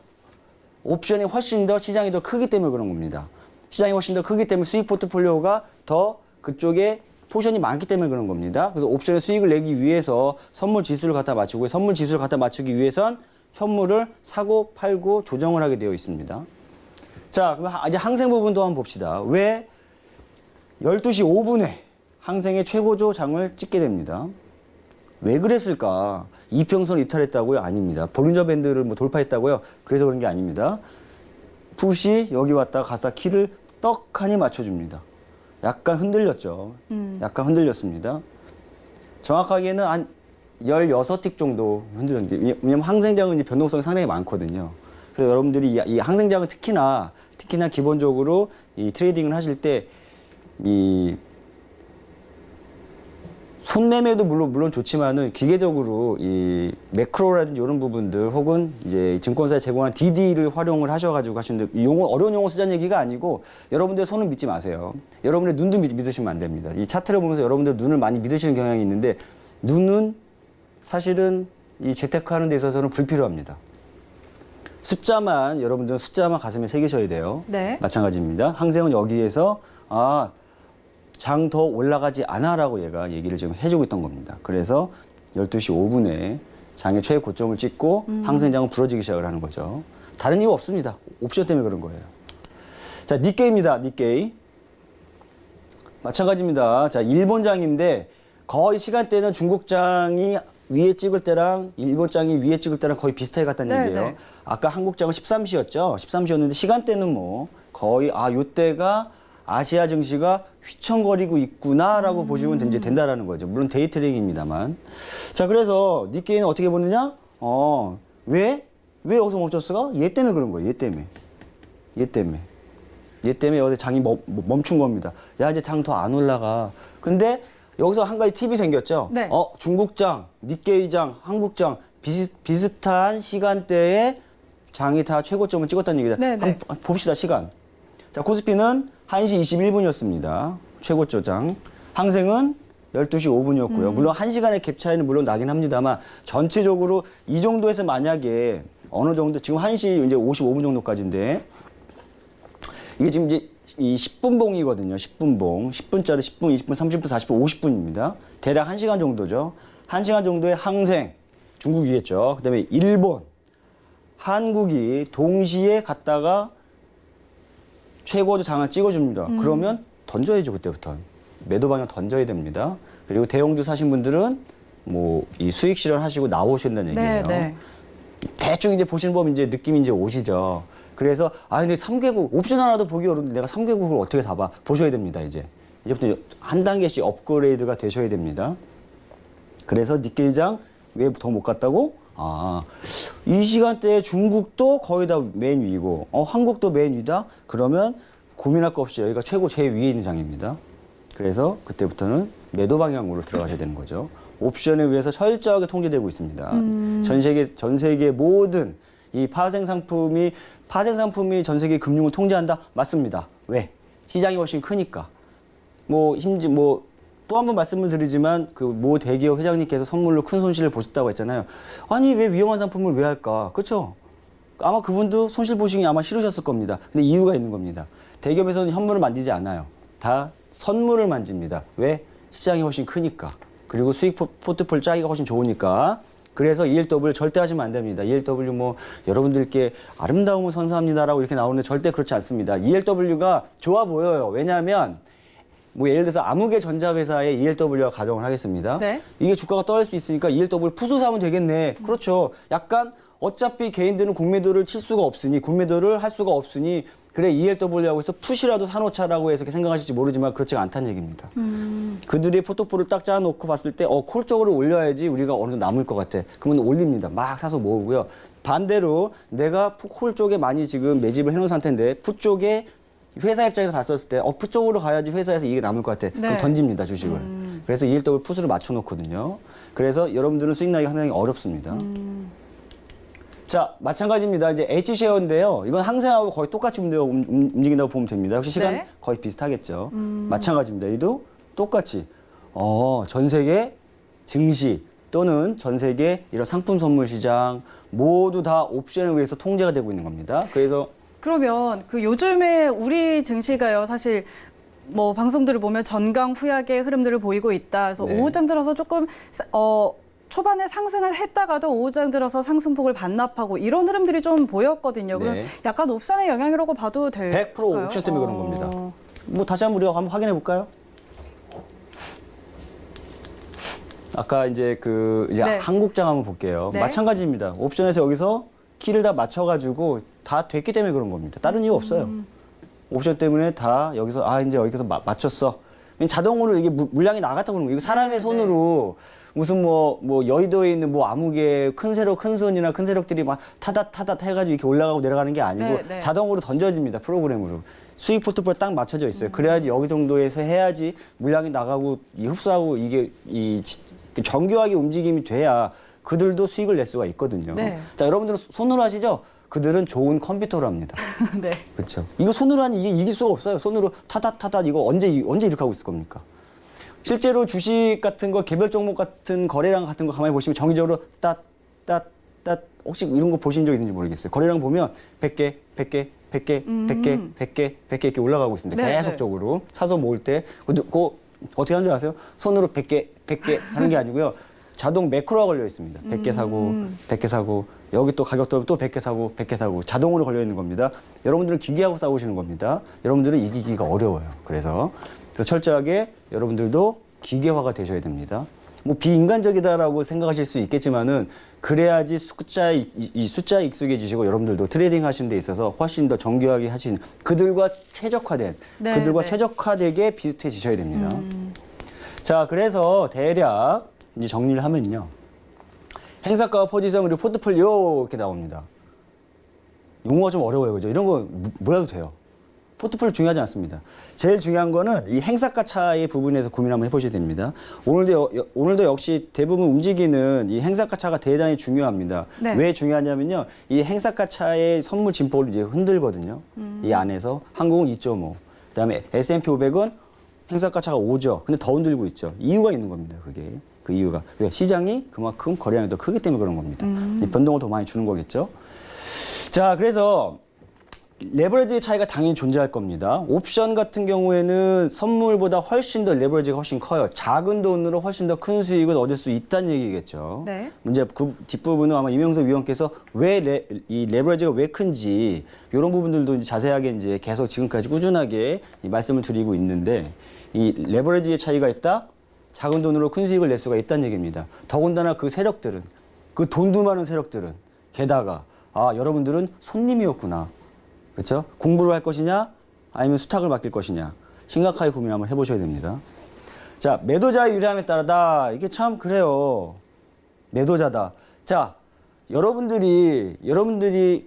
옵션이 훨씬 더 시장이 더 크기 때문에 그런 겁니다. 시장이 훨씬 더 크기 때문에 수익 포트폴리오가 더 그쪽에 포션이 많기 때문에 그런 겁니다. 그래서 옵션의 수익을 내기 위해서 선물 지수를 갖다 맞추고 선물 지수를 갖다 맞추기 위해선 현물을 사고 팔고 조정을 하게 되어 있습니다. 자, 그럼 이제 항생 부분도 한번 봅시다. 왜 12시 5분에 항생의 최고조 장을 찍게 됩니다. 왜 그랬을까? 이평선 이탈했다고요? 아닙니다. 볼린저 밴드를 뭐 돌파했다고요? 그래서 그런 게 아닙니다. 풋이 여기 왔다 가서 키를 떡하니 맞춰줍니다. 약간 흔들렸죠. 약간 흔들렸습니다. 정확하게는 한 16틱 정도 흔들렸는데, 왜냐면 항생장은 이제 변동성이 상당히 많거든요. 그래서 여러분들이 이 항생장은 특히나 기본적으로 이 트레이딩을 하실 때 이 손매매도 물론 좋지만은 기계적으로 이 매크로라든지 이런 부분들 혹은 이제 증권사에 제공한 DD를 활용을 하셔가지고 하시는데, 어려운 용어 쓰자는 얘기가 아니고 여러분들 손은 믿지 마세요. 여러분의 눈도 믿으시면 안 됩니다. 이 차트를 보면서 여러분들 눈을 많이 믿으시는 경향이 있는데, 눈은 사실은 이 재테크하는 데 있어서는 불필요합니다. 여러분들은 숫자만 가슴에 새기셔야 돼요. 네. 마찬가지입니다. 항생은 여기에서 장 더 올라가지 않아라고 얘가 얘기를 지금 해주고 있던 겁니다. 그래서 12시 5분에 장의 최고점을 찍고 항생장은 부러지기 시작을 하는 거죠. 다른 이유 없습니다. 옵션 때문에 그런 거예요. 자, 니케이입니다. 니케이. 마찬가지입니다. 자, 일본장인데 거의 시간대는 중국장이 위에 찍을 때랑 일본장이 위에 찍을 때랑 거의 비슷하게 갔다는 얘기예요. 네. 아까 한국장은 13시였죠. 13시였는데 시간대는 뭐 거의 요때가 아시아 증시가 휘청거리고 있구나라고 보시면 이제 된다라는 거죠. 물론 데이 트레이딩입니다만. 자, 그래서 니케이는 어떻게 보느냐? 왜 여기서 멈췄을까? 얘 때문에 그런 거예요. 얘 때문에 여기서 장이 멈춘 겁니다. 야, 이제 장 더 안 올라가. 근데 여기서 한 가지 팁이 생겼죠. 네. 중국장, 니케이장, 한국장 비슷한 시간대에 장이 다 최고점을 찍었다는 얘기다. 네, 한번 봅시다, 시간. 자, 코스피는 1시 21분이었습니다. 최고조장. 항생은 12시 5분이었고요. 물론 1시간의 갭 차이는 물론 나긴 합니다만 전체적으로 이 정도에서 만약에 어느 정도 지금 1시 이제 55분 정도까지인데 이게 지금 이제 이 10분봉이거든요. 10분봉. 10분짜리 10분, 20분, 30분, 40분, 50분입니다. 대략 1시간 정도죠. 1시간 정도의 항생, 중국이겠죠. 그다음에 일본, 한국이 동시에 갔다가 최고조 장을 찍어줍니다. 그러면 던져야죠, 그때부터. 매도 방향 던져야 됩니다. 그리고 대형주 사신 분들은 뭐 이 수익 실현하시고 나오신다는 얘기예요. 네. 대충 이제 보시는 법 이제 느낌이 이제 오시죠. 그래서 근데 3개국 옵션 하나도 보기 어려운데 내가 3개국을 어떻게 다 봐? 보셔야 됩니다, 이제부터 한 단계씩 업그레이드가 되셔야 됩니다. 그래서 니케이장 왜 더 못 갔다고? 이 시간대에 중국도 거의 다 맨 위고, 한국도 맨 위다? 그러면 고민할 거 없이 여기가 제일 위에 있는 장입니다. 그래서 그때부터는 매도 방향으로 들어가셔야 되는 거죠. 옵션에 의해서 철저하게 통제되고 있습니다. 전 세계 모든 이 파생 상품이 전 세계 금융을 통제한다? 맞습니다. 왜? 시장이 훨씬 크니까. 또 한 번 말씀을 드리지만 그 모 대기업 회장님께서 선물로 큰 손실을 보셨다고 했잖아요. 아니, 왜 위험한 상품을 왜 할까? 그렇죠? 아마 그분도 손실 보시기 아마 싫으셨을 겁니다. 근데 이유가 있는 겁니다. 대기업에서는 현물을 만지지 않아요. 다 선물을 만집니다. 왜? 시장이 훨씬 크니까. 그리고 수익 포트폴리오 짜기가 훨씬 좋으니까. 그래서 ELW 절대 하시면 안 됩니다. ELW 여러분들께 아름다움을 선사합니다라고 이렇게 나오는데 절대 그렇지 않습니다. ELW가 좋아 보여요. 왜냐하면 뭐 예를 들어서 아무개 전자회사의 ELW가 가정을 하겠습니다. 네. 이게 주가가 떨어질 수 있으니까 ELW 푸수 사면 되겠네. 그렇죠. 약간 어차피 개인들은 공매도를 칠 수가 없으니 공매도를 할 수가 없으니 그래 ELW하고 해서 푸시라도 사놓자라고 해서 생각하실지 모르지만 그렇지가 않다는 얘기입니다. 그들이 포트폴을 딱 짜놓고 봤을 때 콜 쪽으로 올려야지 우리가 어느 정도 남을 것 같아. 그러면 올립니다. 막 사서 모으고요. 반대로 내가 콜 쪽에 많이 지금 매집을 해놓은 상태인데 푸 쪽에 회사 입장에서 봤었을 때 푸 쪽으로 가야지 회사에서 이게 남을 것 같아. 네. 그럼 던집니다, 주식을. 그래서 ELW 푸스를 맞춰놓거든요. 그래서 여러분들은 수익 나기가 상당히 어렵습니다. 자, 마찬가지입니다. 이제 H쉐어인데요. 이건 항생하고 거의 똑같이 움직인다고 보면 됩니다. 역시 시간 네. 거의 비슷하겠죠. 마찬가지입니다. 이도 똑같이 전 세계 증시 또는 전 세계 이런 상품 선물 시장 모두 다 옵션에 의해서 통제가 되고 있는 겁니다. 그래서 그러면 그 요즘에 우리 증시가요, 사실 뭐 방송들을 보면 전강 후약의 흐름들을 보이고 있다. 그래서 네. 오후장 들어서 조금 초반에 상승을 했다가도 오후장 들어서 상승폭을 반납하고 이런 흐름들이 좀 보였거든요. 그럼 네. 약간 옵션의 영향이라고 봐도 될까요? 100% 옵션 때문에 그런 겁니다. 뭐 다시 한번 우리가 한번 확인해 볼까요? 아까 이제 네. 한국장 한번 볼게요. 네. 마찬가지입니다. 옵션에서 여기서 키를 다 맞춰가지고 다 됐기 때문에 그런 겁니다. 다른 이유 없어요. 옵션 때문에 다 여기서 이제 여기서 맞췄어. 자동으로 이게 물량이 나갔다고 그러는 거예요. 이거 사람의 손으로 무슨 뭐 여의도에 있는 뭐 아무개 큰 세력, 큰 손이나 큰 세력들이 막 타다 해가지고 이렇게 올라가고 내려가는 게 아니고 네, 네. 자동으로 던져집니다. 프로그램으로. 수익 포트폴리오 딱 맞춰져 있어요. 그래야지 여기 정도에서 해야지 물량이 나가고 흡수하고 이게 정교하게 움직임이 돼야 그들도 수익을 낼 수가 있거든요. 네. 자, 여러분들은 손으로 하시죠? 그들은 좋은 컴퓨터로 합니다. 네. 그렇죠. 이거 손으로 하니 이게 이길 수가 없어요. 손으로 타다 이거 언제 이렇게 하고 있을 겁니까? 실제로 주식 같은 거 개별 종목 같은 거래량 같은 거 가만히 보시면 정기적으로 따 혹시 이런 거 보신 적 있는지 모르겠어요. 거래량 보면 100개 이렇게 올라가고 있습니다. 네, 계속적으로 사서 모을 때 어떻게 하는 줄 아세요? 손으로 100개 하는 게 아니고요. 자동 매크로가 걸려 있습니다. 100개 사고 100개 사고 여기 또 가격 떨어지면 또 100개 사고 100개 사고 자동으로 걸려 있는 겁니다. 여러분들은 기계하고 싸우시는 겁니다. 여러분들은 이기기가 어려워요. 그래서 철저하게 여러분들도 기계화가 되셔야 됩니다. 뭐 비인간적이다라고 생각하실 수 있겠지만은 그래야지 숫자에 익숙해지시고 여러분들도 트레이딩 하시는 데 있어서 훨씬 더 정교하게 하시는 그들과 최적화된 네, 그들과 네. 최적화되게 비슷해지셔야 됩니다. 자, 그래서 대략 이제 정리를 하면요. 행사가 포지션 그리고 포트폴리오 이렇게 나옵니다. 용어가 좀 어려워요. 그죠? 이런 거 몰라도 돼요. 포트폴리오 중요하지 않습니다. 제일 중요한 거는 이 행사가 차의 부분에서 고민 한번 해보셔야 됩니다. 오늘도 역시 대부분 움직이는 이 행사가 차가 대단히 중요합니다. 네. 왜 중요하냐면요. 이 행사가 차의 선물 진폭을 이제 흔들거든요. 이 안에서 한국은 2.5. 그다음에 S&P 500은 행사가 차가 5죠. 근데 더 흔들고 있죠. 이유가 있는 겁니다. 그게. 그 이유가. 왜? 시장이 그만큼 거래량이 더 크기 때문에 그런 겁니다. 이 변동을 더 많이 주는 거겠죠. 자, 그래서 레버리지 차이가 당연히 존재할 겁니다. 옵션 같은 경우에는 선물보다 훨씬 더 레버리지가 훨씬 커요. 작은 돈으로 훨씬 더 큰 수익을 얻을 수 있다는 얘기겠죠. 네. 문제 그 뒷부분은 아마 이명석 위원께서 왜 이 레버리지가 왜 큰지 이런 부분들도 이제 자세하게 이제 계속 지금까지 꾸준하게 이 말씀을 드리고 있는데 이 레버리지의 차이가 있다. 작은 돈으로 큰 수익을 낼 수가 있다는 얘기입니다. 더군다나 그 세력들은 그 돈도 많은 세력들은 게다가 여러분들은 손님이었구나. 그렇죠? 공부를 할 것이냐 아니면 수탁을 맡길 것이냐 심각하게 고민 한번 해보셔야 됩니다. 자, 매도자의 유리함에 따라다. 이게 참 그래요. 매도자다. 자, 여러분들이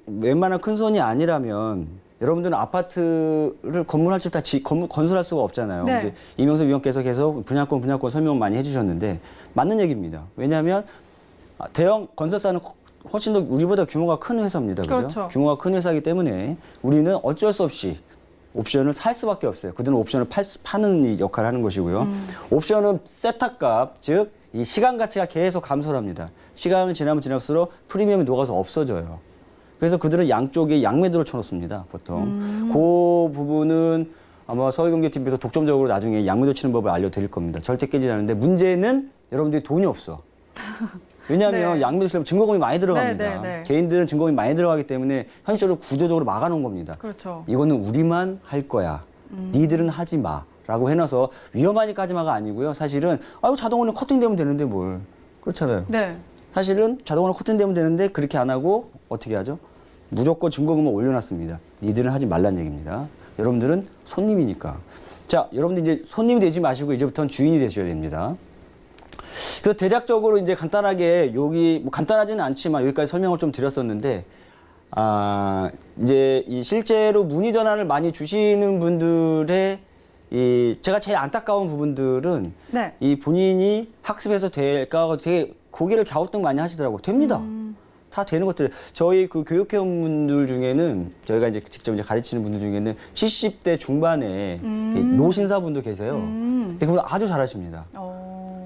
웬만한 큰 손이 아니라면 여러분들은 아파트를 건물 한 채 다 건설할 수가 없잖아요. 네. 이제 이명석 위원께서 계속 분양권 설명을 많이 해주셨는데 맞는 얘기입니다. 왜냐하면 대형 건설사는 훨씬 더 우리보다 규모가 큰 회사입니다. 그죠? 그렇죠. 규모가 큰 회사이기 때문에 우리는 어쩔 수 없이 옵션을 살 수밖에 없어요. 그들은 옵션을 파는 이 역할을 하는 것이고요. 옵션은 세타값, 즉 이 시간 가치가 계속 감소를 합니다. 시간을 지나면 지날수록 프리미엄이 녹아서 없어져요. 그래서 그들은 양쪽에 양매도를 쳐놓습니다. 보통. 그 부분은 아마 서울경제TV에서 독점적으로 나중에 양매도 치는 법을 알려드릴 겁니다. 절대 깨지지 않는데 문제는 여러분들이 돈이 없어. 왜냐하면 네. 양매도 치려면 증거금이 많이 들어갑니다. 네, 네, 네. 개인들은 증거금이 많이 들어가기 때문에 현실적으로 구조적으로 막아놓은 겁니다. 그렇죠. 이거는 우리만 할 거야. 니들은 하지 마. 라고 해놔서 위험하니까지마가 아니고요. 사실은 이거 자동으로 커팅되면 되는데 뭘. 그렇잖아요. 네. 사실은 자동으로 커팅되면 되는데 그렇게 안 하고 어떻게 하죠? 무조건 증거금을 올려놨습니다. 니들은 하지 말란 얘기입니다. 여러분들은 손님이니까. 자, 여러분들 이제 손님이 되지 마시고 이제부터는 주인이 되셔야 됩니다. 그래서 대략적으로 이제 간단하게 여기 뭐 간단하지는 않지만 여기까지 설명을 좀 드렸었는데 이제 이 실제로 문의 전화를 많이 주시는 분들의 제가 제일 안타까운 부분들은 네. 이 본인이 학습해서 될까 되게 고개를 갸우뚱 많이 하시더라고요. 됩니다. 다 되는 것들. 저희 그 교육회원분들 중에는 저희가 이제 직접 이제 가르치는 분들 중에는 70대 중반에 노신사분도 계세요. 근데 그분 아주 잘하십니다.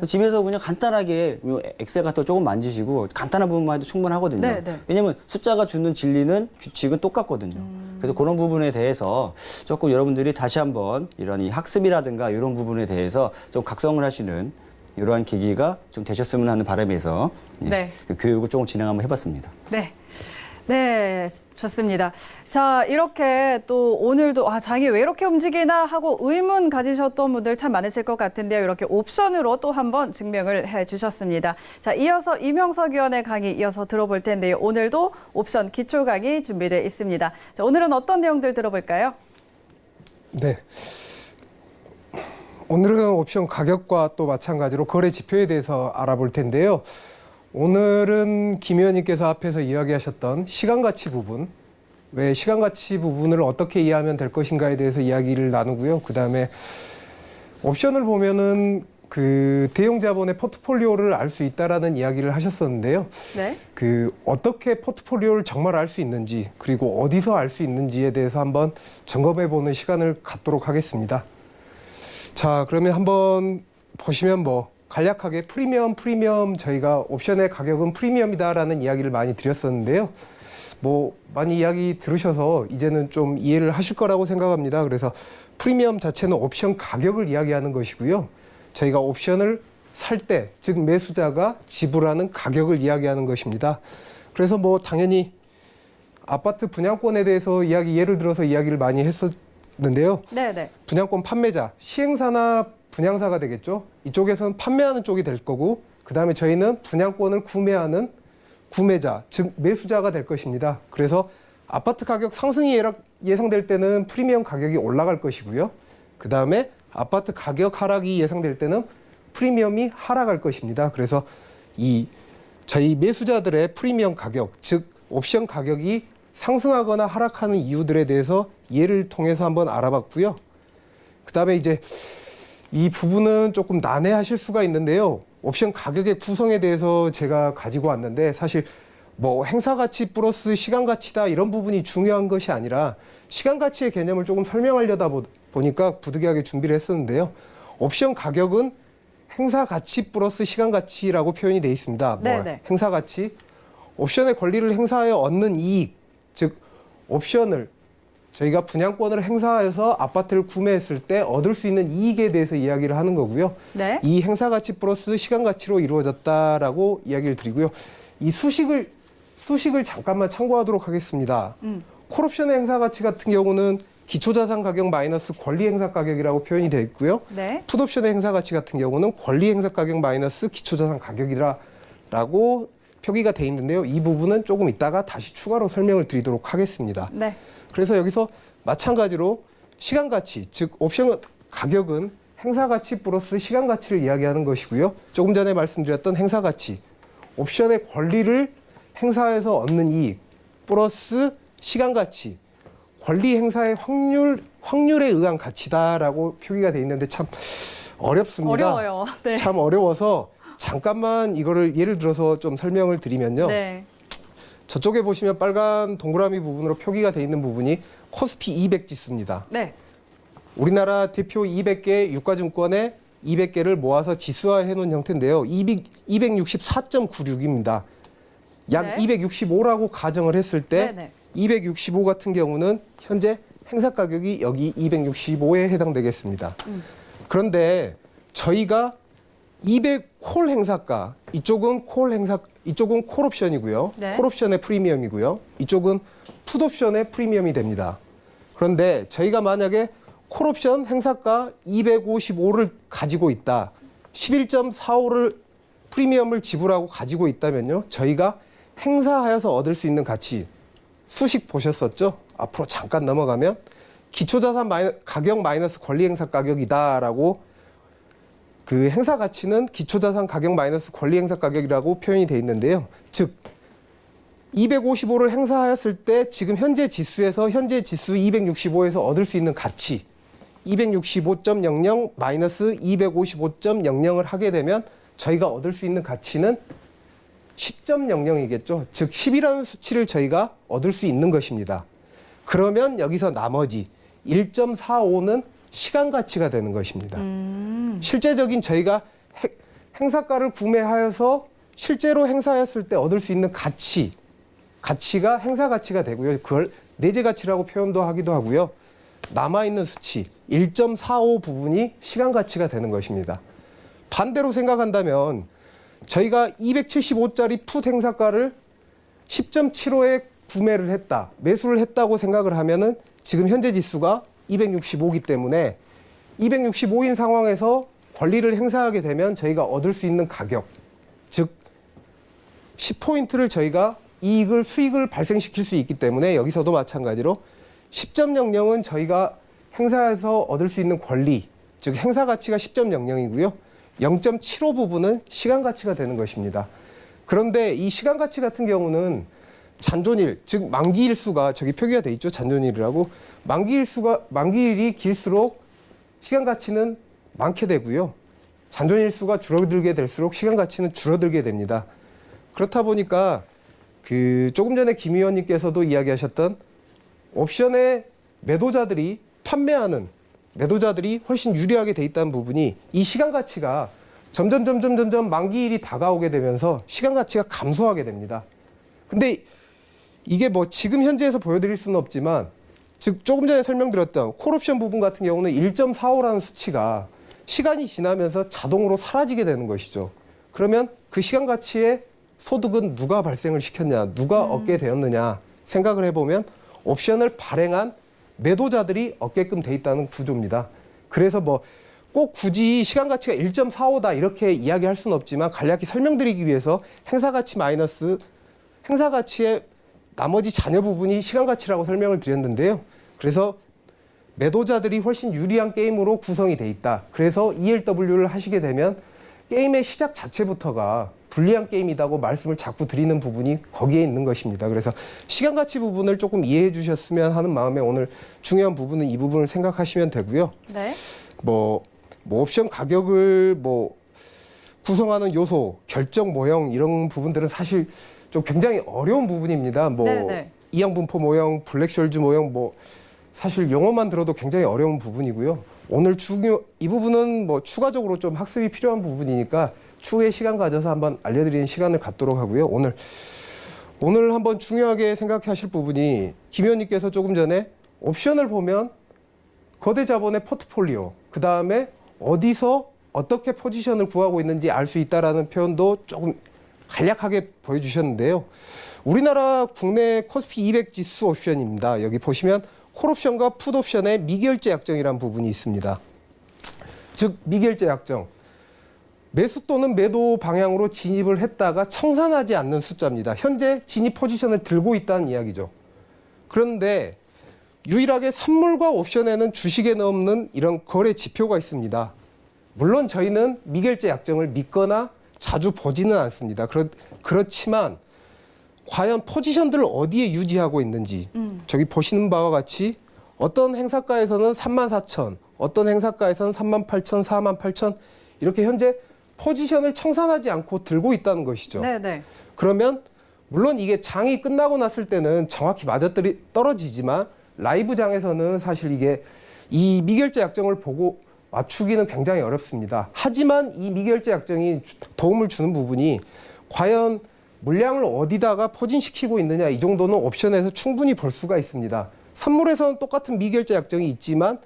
집에서 그냥 간단하게 엑셀 같은 거 조금 만지시고 간단한 부분만 해도 충분하거든요. 네, 네. 왜냐면 숫자가 주는 진리는 규칙은 똑같거든요. 그래서 그런 부분에 대해서 조금 여러분들이 다시 한번 이런 이 학습이라든가 이런 부분에 대해서 좀 각성을 하시는 이러한 계기가 좀 되셨으면 하는 바람에서 네. 그 교육을 조금 진행 한번 해봤습니다. 네. 네, 좋습니다. 자, 이렇게 또 오늘도 장이 왜 이렇게 움직이나 하고 의문 가지셨던 분들 참 많으실 것 같은데요. 이렇게 옵션으로 또 한번 증명을 해주셨습니다. 자, 이어서 이명석 위원의 강의 이어서 들어볼 텐데요. 오늘도 옵션 기초 강의 준비되어 있습니다. 자, 오늘은 어떤 내용들 들어볼까요? 네. 오늘은 옵션 가격과 또 마찬가지로 거래 지표에 대해서 알아볼 텐데요. 오늘은 김 의원님께서 앞에서 이야기하셨던 시간가치 부분, 왜 시간가치 부분을 어떻게 이해하면 될 것인가에 대해서 이야기를 나누고요. 그다음에 옵션을 보면은 그 대형 자본의 포트폴리오를 알 수 있다라는 이야기를 하셨었는데요. 네. 그 어떻게 포트폴리오를 정말 알 수 있는지, 그리고 어디서 알 수 있는지에 대해서 한번 점검해 보는 시간을 갖도록 하겠습니다. 자, 그러면 한번 보시면 간략하게 프리미엄 저희가 옵션의 가격은 프리미엄이다라는 이야기를 많이 드렸었는데요. 많이 이야기 들으셔서 이제는 좀 이해를 하실 거라고 생각합니다. 그래서 프리미엄 자체는 옵션 가격을 이야기하는 것이고요. 저희가 옵션을 살 때, 즉 매수자가 지불하는 가격을 이야기하는 것입니다. 그래서 당연히 아파트 분양권에 대해서 예를 들어서 이야기를 많이 했었는데요. 네. 분양권 판매자, 시행사나 분양사가 되겠죠. 이쪽에서는 판매하는 쪽이 될 거고, 그 다음에 저희는 분양권을 구매하는 구매자, 즉 매수자가 될 것입니다. 그래서 아파트 가격 상승이 예상될 때는 프리미엄 가격이 올라갈 것이고요. 그 다음에 아파트 가격 하락이 예상될 때는 프리미엄이 하락할 것입니다. 그래서 저희 매수자들의 프리미엄 가격, 즉 옵션 가격이 상승하거나 하락하는 이유들에 대해서 예를 통해서 한번 알아봤고요. 그 다음에 이제 이 부분은 조금 난해하실 수가 있는데요. 옵션 가격의 구성에 대해서 제가 가지고 왔는데 사실 행사 가치 플러스 시간 가치다 이런 부분이 중요한 것이 아니라 시간 가치의 개념을 조금 설명하려다 보니까 부득이하게 준비를 했었는데요. 옵션 가격은 행사 가치 플러스 시간 가치라고 표현이 되어 있습니다. 행사 가치, 옵션의 권리를 행사하여 얻는 이익, 즉 옵션을 저희가 분양권을 행사해서 아파트를 구매했을 때 얻을 수 있는 이익에 대해서 이야기를 하는 거고요. 네. 이 행사 가치 플러스 시간 가치로 이루어졌다라고 이야기를 드리고요. 이 수식을 잠깐만 참고하도록 하겠습니다. 콜옵션의 행사 가치 같은 경우는 기초자산 가격 마이너스 권리 행사 가격이라고 표현이 되어 있고요. 네. 풋옵션의 행사 가치 같은 경우는 권리 행사 가격 마이너스 기초자산 가격이라고 표기가 돼 있는데요. 이 부분은 조금 이따가 다시 추가로 설명을 드리도록 하겠습니다. 네. 그래서 여기서 마찬가지로 시간 가치, 즉 옵션 가격은 행사 가치 플러스 시간 가치를 이야기하는 것이고요. 조금 전에 말씀드렸던 행사 가치, 옵션의 권리를 행사해서 얻는 이익 플러스 시간 가치, 권리 행사의 확률에 의한 가치다라고 표기가 돼 있는데 참 어렵습니다. 어려워요. 네. 참 어려워서 잠깐만 이거를 예를 들어서 좀 설명을 드리면요. 네. 저쪽에 보시면 빨간 동그라미 부분으로 표기가 돼 있는 부분이 코스피 200 지수입니다. 네. 우리나라 대표 200개 유가증권의 200개를 모아서 지수화해 놓은 형태인데요. 264.96입니다. 약 네. 265라고 가정을 했을 때 네네. 265 같은 경우는 현재 행사 가격이 여기 265에 해당되겠습니다. 그런데 저희가 200콜 행사가 이쪽은 이쪽은 콜옵션이고요. 네. 콜옵션의 프리미엄이고요. 이쪽은 풋옵션의 프리미엄이 됩니다. 그런데 저희가 만약에 콜옵션 행사가 255를 가지고 있다. 11.45를 프리미엄을 지불하고 가지고 있다면요. 저희가 행사하여서 얻을 수 있는 가치 수식 보셨었죠? 앞으로 잠깐 넘어가면 기초자산 가격 마이너스 권리 행사 가격이다라고 그 행사 가치는 기초자산 가격 마이너스 권리 행사 가격이라고 표현이 돼 있는데요. 즉 255를 행사하였을 때 지금 현재 지수에서 현재 지수 265에서 얻을 수 있는 가치 265.00 마이너스 255.00을 하게 되면 저희가 얻을 수 있는 가치는 10.00이겠죠. 즉 10이라는 수치를 저희가 얻을 수 있는 것입니다. 그러면 여기서 나머지 1.45는 시간 가치가 되는 것입니다. 실제적인 저희가 행사가를 구매하여서 실제로 행사했을 때 얻을 수 있는 가치가 행사 가치가 되고요. 그걸 내재 가치라고 표현도 하기도 하고요. 남아있는 수치 1.45 부분이 시간 가치가 되는 것입니다. 반대로 생각한다면 저희가 275짜리 풋 행사가를 10.75에 구매를 했다, 매수를 했다고 생각을 하면은 지금 현재 지수가 265이기 때문에 265인 상황에서 권리를 행사하게 되면 저희가 얻을 수 있는 가격, 즉 10포인트를 저희가 수익을 발생시킬 수 있기 때문에 여기서도 마찬가지로 10.00은 저희가 행사에서 얻을 수 있는 권리, 즉 행사 가치가 10.00이고요. 0.75 부분은 시간 가치가 되는 것입니다. 그런데 이 시간 가치 같은 경우는 잔존일, 즉 만기일수가 저기 표기가 돼 있죠. 잔존일이라고. 만기일이 길수록 시간 가치는 많게 되고요. 잔존일수가 줄어들게 될수록 시간 가치는 줄어들게 됩니다. 그렇다 보니까 조금 전에 김 의원님께서도 이야기하셨던 옵션의 매도자들이 판매하는 매도자들이 훨씬 유리하게 돼 있다는 부분이 이 시간 가치가 점점 만기일이 다가오게 되면서 시간 가치가 감소하게 됩니다. 근데 이게 뭐 지금 현재에서 보여드릴 수는 없지만 즉 조금 전에 설명드렸던 콜옵션 부분 같은 경우는 1.45라는 수치가 시간이 지나면서 자동으로 사라지게 되는 것이죠. 그러면 그 시간 가치의 소득은 누가 발생을 시켰냐, 누가 얻게 되었느냐 생각을 해보면 옵션을 발행한 매도자들이 얻게끔 돼 있다는 구조입니다. 그래서 뭐 꼭 굳이 시간 가치가 1.45다 이렇게 이야기할 수는 없지만 간략히 설명드리기 위해서 행사 가치 마이너스 행사 가치의 나머지 잔여 부분이 시간 가치라고 설명을 드렸는데요. 그래서 매도자들이 훨씬 유리한 게임으로 구성이 돼 있다. 그래서 ELW를 하시게 되면 게임의 시작 자체부터가 불리한 게임이라고 말씀을 자꾸 드리는 부분이 거기에 있는 것입니다. 그래서 시간 가치 부분을 조금 이해해 주셨으면 하는 마음에 오늘 중요한 부분은 이 부분을 생각하시면 되고요. 네. 뭐 옵션 가격을 구성하는 요소, 결정 모형 이런 부분들은 사실 좀 굉장히 어려운 부분입니다. 이항 분포 모형, 블랙숄즈 모형 사실 용어만 들어도 굉장히 어려운 부분이고요. 오늘 이 부분은 추가적으로 좀 학습이 필요한 부분이니까 추후에 시간 가져서 한번 알려드리는 시간을 갖도록 하고요. 오늘 한번 중요하게 생각하실 부분이 김 의원님께서 조금 전에 옵션을 보면 거대 자본의 포트폴리오, 그 다음에 어디서 어떻게 포지션을 구하고 있는지 알 수 있다라는 표현도 조금 간략하게 보여주셨는데요. 우리나라 국내 코스피 200 지수 옵션입니다. 여기 보시면 콜옵션과 풋옵션의 미결제 약정이라는 부분이 있습니다. 즉 미결제 약정, 매수 또는 매도 방향으로 진입을 했다가 청산하지 않는 숫자입니다. 현재 진입 포지션을 들고 있다는 이야기죠. 그런데 유일하게 선물과 옵션에는 주식에 넣는 이런 거래 지표가 있습니다. 물론 저희는 미결제 약정을 믿거나 자주 보지는 않습니다. 그렇지만 과연 포지션들을 어디에 유지하고 있는지 저기 보시는 바와 같이 어떤 행사가에서는 34,000, 어떤 행사가에서는 38,000, 48,000 이렇게 현재 포지션을 청산하지 않고 들고 있다는 것이죠. 네네. 그러면 물론 이게 장이 끝나고 났을 때는 정확히 맞아떨어지지만 라이브 장에서는 사실 이게 이 미결제 약정을 보고 맞추기는 굉장히 어렵습니다. 하지만 이 미결제 약정이 도움을 주는 부분이 과연 물량을 어디다가 포진시키고 있느냐 이 정도는 옵션에서 충분히 볼 수가 있습니다. 선물에서는 똑같은 미결제 약정이 있지만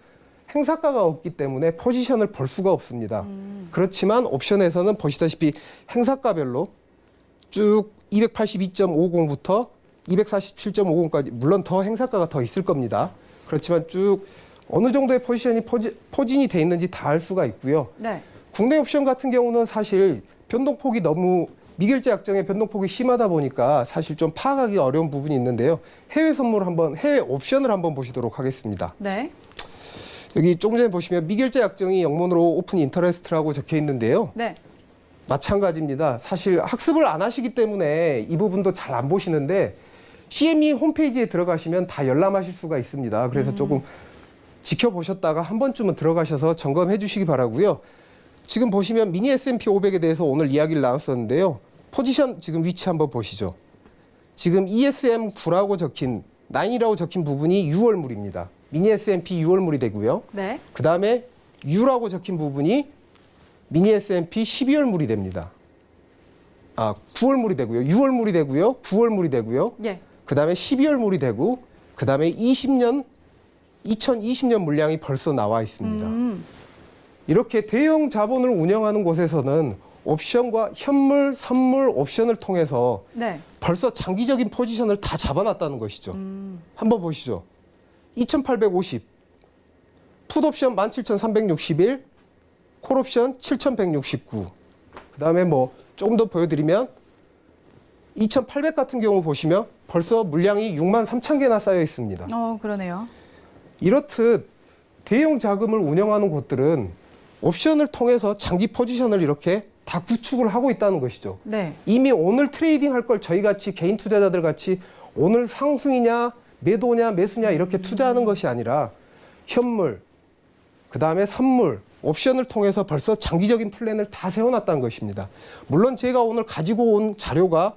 행사가가 없기 때문에 포지션을 볼 수가 없습니다. 그렇지만 옵션에서는 보시다시피 행사가별로 쭉 282.50부터 247.50까지 물론 더 행사가가 더 있을 겁니다. 그렇지만 쭉 어느 정도의 포지션이 포진이 돼 있는지 다 알 수가 있고요. 네. 국내 옵션 같은 경우는 사실 변동폭이 너무 미결제 약정의 변동폭이 심하다 보니까 사실 좀 파악하기 어려운 부분이 있는데요. 해외 옵션을 한번 보시도록 하겠습니다. 네. 여기 조금 전에 보시면 미결제 약정이 영문으로 오픈 인터레스트라고 적혀 있는데요. 네. 마찬가지입니다. 사실 학습을 안 하시기 때문에 이 부분도 잘 안 보시는데 CME 홈페이지에 들어가시면 다 열람하실 수가 있습니다. 그래서 조금 지켜보셨다가 한 번쯤은 들어가셔서 점검해 주시기 바라고요. 지금 보시면 미니 S&P 500에 대해서 오늘 이야기를 나눴었는데요. 포지션 지금 위치 한번 보시죠. 지금 ESM9라고 적힌 9이라고 적힌 부분이 6월물입니다. 미니 S&P 6월물이 되고요. 네. 그 다음에 U라고 적힌 부분이 미니 S&P 12월물이 됩니다. 9월물이 되고요. 6월물이 되고요. 9월물이 되고요. 예. 그 다음에 12월물이 되고 그 다음에 2020년 물량이 벌써 나와 있습니다. 이렇게 대형 자본을 운영하는 곳에서는 옵션과 현물, 선물, 옵션을 통해서 네. 벌써 장기적인 포지션을 다 잡아놨다는 것이죠. 한번 보시죠. 2850, 풋옵션 17361, 콜옵션 7169. 그 다음에 뭐 조금 더 보여드리면 2800 같은 경우 보시면 벌써 물량이 63,000개나 쌓여 있습니다. 그러네요. 이렇듯 대형 자금을 운영하는 곳들은 옵션을 통해서 장기 포지션을 이렇게 다 구축을 하고 있다는 것이죠. 네. 이미 오늘 트레이딩 할 걸 저희 같이 개인 투자자들 같이 오늘 상승이냐 매도냐 매수냐 이렇게 투자하는 것이 아니라 현물, 그 다음에 선물, 옵션을 통해서 벌써 장기적인 플랜을 다 세워놨다는 것입니다. 물론 제가 오늘 가지고 온 자료가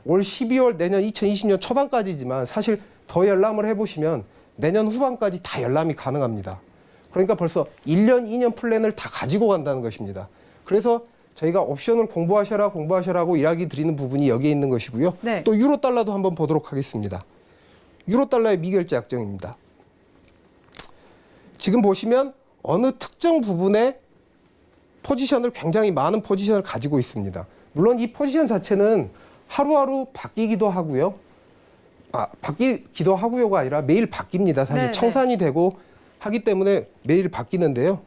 올 12월 내년 2020년 초반까지지만 사실 더 열람을 해보시면 내년 후반까지 다 열람이 가능합니다. 그러니까 벌써 1년, 2년 플랜을 다 가지고 간다는 것입니다. 그래서 저희가 옵션을 공부하셔라고 이야기 드리는 부분이 여기에 있는 것이고요. 네. 또 유로 달러도 한번 보도록 하겠습니다. 유로 달러의 미결제 약정입니다. 지금 보시면 어느 특정 부분에 포지션을 굉장히 많은 포지션을 가지고 있습니다. 물론 이 포지션 자체는 하루하루 바뀌기도 하고요. 바뀌기도 하고요가 아니라 매일 바뀝니다. 사실 네네. 청산이 되고 하기 때문에 매일 바뀌는데요.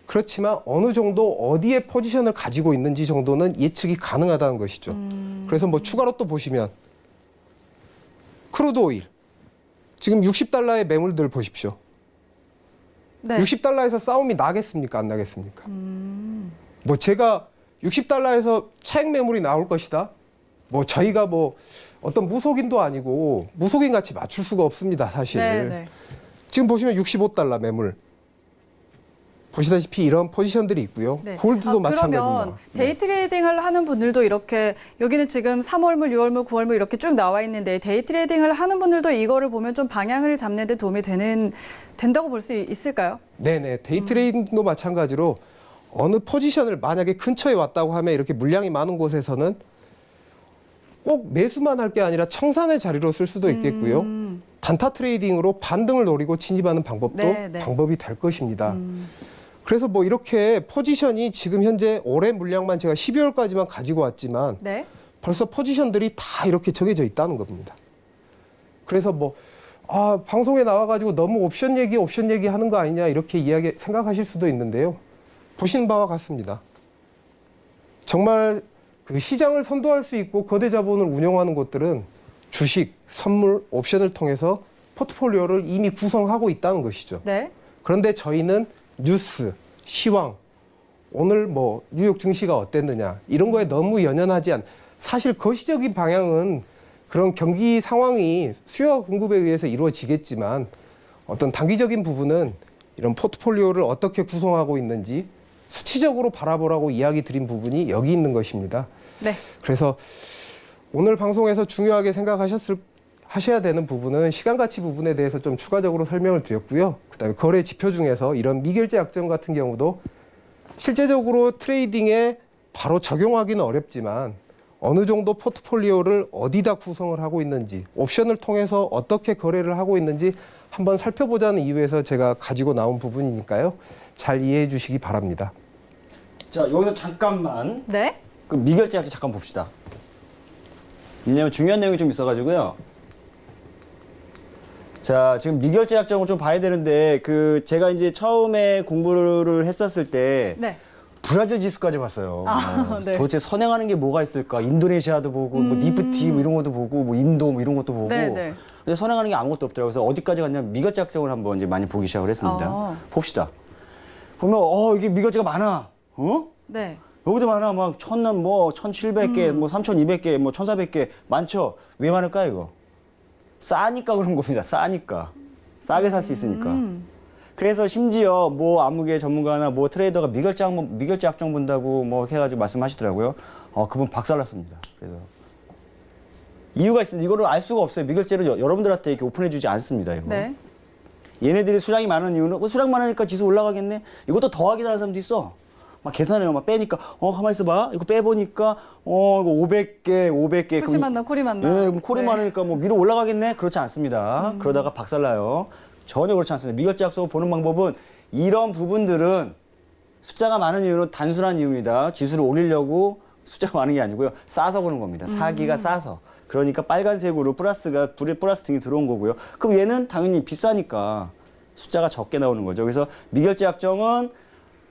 그렇지만 어느 정도 어디에 포지션을 가지고 있는지 정도는 예측이 가능하다는 것이죠. 그래서 뭐 추가로 또 보시면 크루드 오일 지금 60달러의 매물들 보십시오. 네. 60달러에서 싸움이 나겠습니까? 안 나겠습니까? 뭐 제가 60달러에서 차익 매물이 나올 것이다. 뭐 저희가 뭐 어떤 무속인도 아니고 무속인 같이 맞출 수가 없습니다. 사실. 네. 지금 보시면 65달러 매물. 보시다시피 이런 포지션들이 있고요. 네. 골드도 그러면 마찬가지입니다. 데이 트레이딩을 하는 분들도 이렇게 여기는 지금 3월물, 6월물, 9월물 이렇게 쭉 나와 있는데 데이 트레이딩을 하는 분들도 이거를 보면 좀 방향을 잡는 데 도움이 된다고 볼 수 있을까요? 네네. 데이 트레이딩도 마찬가지로 어느 포지션을 만약에 근처에 왔다고 하면 이렇게 물량이 많은 곳에서는 꼭 매수만 할 게 아니라 청산의 자리로 쓸 수도 있겠고요. 단타 트레이딩으로 반등을 노리고 진입하는 방법도 네. 방법이 될 것입니다. 그래서 뭐 이렇게 포지션이 지금 현재 올해 물량만 제가 12월까지만 가지고 왔지만 네. 벌써 포지션들이 다 이렇게 정해져 있다는 겁니다. 그래서 뭐 방송에 나와가지고 너무 옵션 얘기 하는 거 아니냐 이렇게 생각하실 수도 있는데요. 보시는 바와 같습니다. 정말 그 시장을 선도할 수 있고 거대 자본을 운영하는 곳들은 주식, 선물, 옵션을 통해서 포트폴리오를 이미 구성하고 있다는 것이죠. 네. 그런데 저희는 뉴스, 시황, 오늘 뭐 뉴욕 증시가 어땠느냐 이런 거에 너무 연연하지 사실 거시적인 방향은 그런 경기 상황이 수요와 공급에 의해서 이루어지겠지만 어떤 단기적인 부분은 이런 포트폴리오를 어떻게 구성하고 있는지 수치적으로 바라보라고 이야기 드린 부분이 여기 있는 것입니다. 네. 그래서 오늘 방송에서 중요하게 하셔야 되는 부분은 시간 가치 부분에 대해서 좀 추가적으로 설명을 드렸고요. 그다음에 거래 지표 중에서 이런 미결제 약정 같은 경우도 실제적으로 트레이딩에 바로 적용하기는 어렵지만 어느 정도 포트폴리오를 어디다 구성을 하고 있는지 옵션을 통해서 어떻게 거래를 하고 있는지 한번 살펴보자는 이유에서 제가 가지고 나온 부분이니까요. 잘 이해해 주시기 바랍니다. 자, 여기서 잠깐만 네. 그 미결제 약정 잠깐 봅시다. 왜냐면 중요한 내용이 좀 있어가지고요. 자, 지금 미결제 약정을 좀 봐야 되는데 제가 이제 처음에 공부를 했었을 때 네. 브라질 지수까지 봤어요. 네. 도대체 선행하는 게 뭐가 있을까? 인도네시아도 보고, 뭐 니프티 뭐 이런 것도 보고, 뭐 인도 뭐 이런 것도 보고. 네, 네. 근데 선행하는 게 아무것도 없더라고요. 그래서 어디까지 갔냐면 미결제 약정을 한번 이제 많이 보기 시작을 했습니다. 봅시다. 보면 이게 미결제가 많아. 네. 여기도 많아. 막 1,700개, 뭐 3,200개, 뭐 1,400개 많죠. 왜 많을까요, 이거? 싸니까 그런 겁니다. 싸니까. 싸게 살 수 있으니까. 그래서 심지어 뭐 암무개 전문가나 뭐 트레이더가 미결제 약정 본다고 뭐 해가지고 말씀하시더라고요. 그분 박살났습니다. 그래서 이유가 있습니다. 이거를 알 수가 없어요. 미결제를 여러분들한테 이렇게 오픈해주지 않습니다. 이거. 네. 얘네들이 수량이 많은 이유는 수량 많으니까 지수 올라가겠네. 이것도 더하기 잘하는 사람도 있어. 막 계산해요. 막 빼니까 가만히 있어봐. 이거 빼보니까 이거 500개. 푸시 만나 코리 만나. 네, 그럼 콜이 많으니까 뭐 위로 올라가겠네? 그렇지 않습니다. 그러다가 박살나요. 전혀 그렇지 않습니다. 미결제 약속을 보는 방법은 이런 부분들은 숫자가 많은 이유는 단순한 이유입니다. 지수를 올리려고 숫자가 많은 게 아니고요. 싸서 보는 겁니다. 사기가 싸서. 그러니까 빨간색으로 불에 플러스 등이 들어온 거고요. 그럼 얘는 당연히 비싸니까 숫자가 적게 나오는 거죠. 그래서 미결제 약정은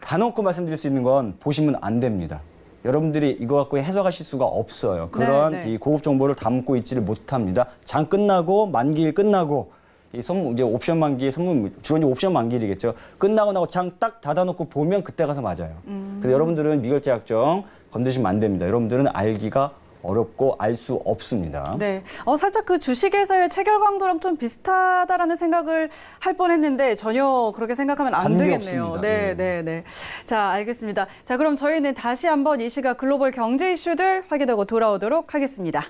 다놓고 말씀드릴 수 있는 건 보시면 안 됩니다. 여러분들이 이거 갖고 해석하실 수가 없어요. 그런 네, 네. 이 고급 정보를 담고 있지를 못합니다. 장 끝나고 만기일 끝나고 이 선물 이제 옵션 만기 선물 주로 이제 옵션 만기일이겠죠. 끝나고 나고 장 딱 닫아놓고 보면 그때 가서 맞아요. 그래서 여러분들은 미결제 약정 건드시면 안 됩니다. 여러분들은 알기가 어렵고 알 수 없습니다. 네. 살짝 그 주식에서의 체결 강도랑 좀 비슷하다라는 생각을 할 뻔했는데 전혀 그렇게 생각하면 안 되겠네요. 관계없습니다. 네, 네, 네. 자, 알겠습니다. 자, 그럼 저희는 다시 한번 이 시각 글로벌 경제 이슈들 확인하고 돌아오도록 하겠습니다.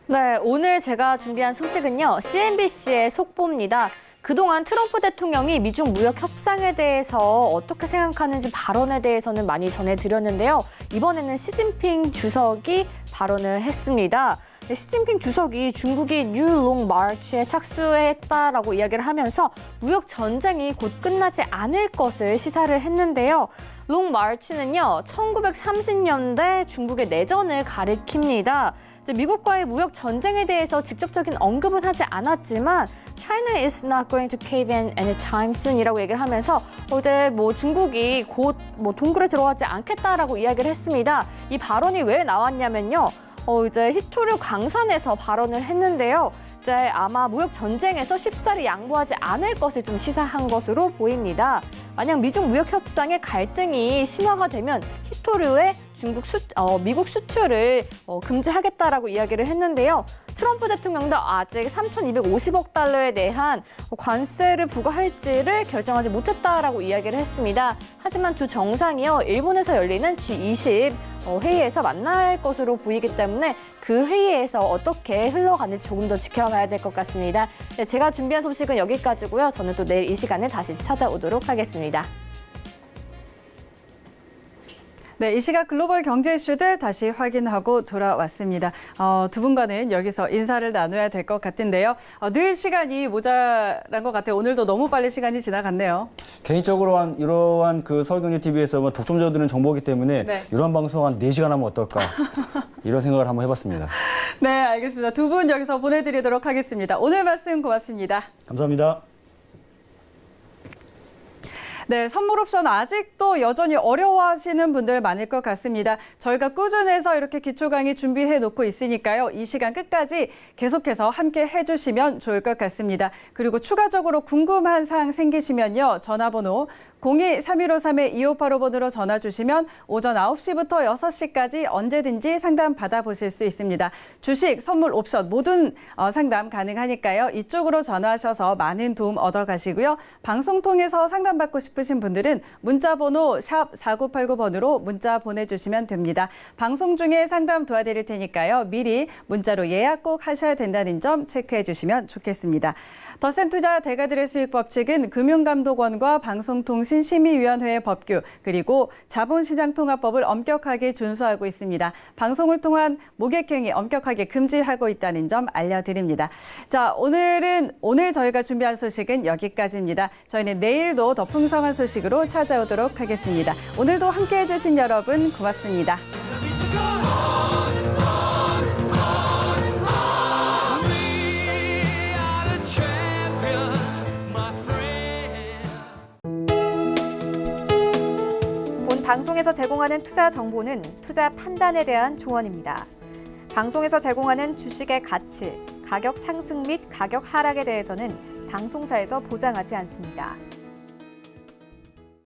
네, 오늘 제가 준비한 소식은요. CNBC의 속보입니다. 그동안 트럼프 대통령이 미중 무역 협상에 대해서 어떻게 생각하는지 발언에 대해서는 많이 전해드렸는데요. 이번에는 시진핑 주석이 발언을 했습니다. 네, 시진핑 주석이 중국이 뉴롱 마르치에 착수했다라고 이야기를 하면서 무역 전쟁이 곧 끝나지 않을 것을 시사를 했는데요. 롱 마르치는요, 1930년대 중국의 내전을 가리킵니다. 미국과의 무역 전쟁에 대해서 직접적인 언급은 하지 않았지만 China is not going to cave in anytime soon이라고 얘기를 하면서 이제 뭐 중국이 곧 뭐 동굴에 들어가지 않겠다라고 이야기를 했습니다. 이 발언이 왜 나왔냐면요. 이제 히토류 광산에서 발언을 했는데요. 이제 아마 무역 전쟁에서 쉽사리 양보하지 않을 것을 좀 시사한 것으로 보입니다. 만약 미중 무역 협상의 갈등이 심화가 되면 히토류의 미국 수출을 금지하겠다라고 이야기를 했는데요. 트럼프 대통령도 아직 3,250억 달러에 대한 관세를 부과할지를 결정하지 못했다라고 이야기를 했습니다. 하지만 두 정상이요, 일본에서 열리는 G20 회의에서 만날 것으로 보이기 때문에 그 회의에서 어떻게 흘러가는지 조금 더 지켜봐야 될 것 같습니다. 네, 제가 준비한 소식은 여기까지고요. 저는 또 내일 이 시간에 다시 찾아오도록 하겠습니다. 네, 이 시각 글로벌 경제 이슈들 다시 확인하고 돌아왔습니다. 두 분과는 여기서 인사를 나눠야 될 것 같은데요. 늘 시간이 모자란 것 같아요. 오늘도 너무 빨리 시간이 지나갔네요. 개인적으로 이러한 그 서울경제TV에서 뭐 독점자들은 정보이기 때문에 네. 이런 방송 한 4시간 하면 어떨까 이런 생각을 한번 해봤습니다. 네, 알겠습니다. 두 분 여기서 보내드리도록 하겠습니다. 오늘 말씀 고맙습니다. 감사합니다. 네, 선물 옵션 아직도 여전히 어려워하시는 분들 많을 것 같습니다. 저희가 꾸준해서 이렇게 기초 강의 준비해 놓고 있으니까요. 이 시간 끝까지 계속해서 함께 해주시면 좋을 것 같습니다. 그리고 추가적으로 궁금한 사항 생기시면요. 전화번호 02-3153-2585번으로 전화 주시면 오전 9시부터 6시까지 언제든지 상담 받아보실 수 있습니다. 주식, 선물, 옵션 모든 상담 가능하니까요. 이쪽으로 전화하셔서 많은 도움 얻어가시고요. 방송 통해서 상담받고 싶으신 분들은 문자번호 샵 4989번으로 문자 보내주시면 됩니다. 방송 중에 상담 도와드릴 테니까요. 미리 문자로 예약 꼭 하셔야 된다는 점 체크해 주시면 좋겠습니다. 더센투자 대가들의 수익 법칙은 금융감독원과 방송통신심의위원회의 법규 그리고 자본시장통합법을 엄격하게 준수하고 있습니다. 방송을 통한 모객행위 엄격하게 금지하고 있다는 점 알려드립니다. 자, 오늘 저희가 준비한 소식은 여기까지입니다. 저희는 내일도 더 풍성한 소식으로 찾아오도록 하겠습니다. 오늘도 함께해 주신 여러분 고맙습니다. 방송에서 제공하는 투자 정보는 투자 판단에 대한 조언입니다. 방송에서 제공하는 주식의 가치, 가격 상승 및 가격 하락에 대해서는 방송사에서 보장하지 않습니다.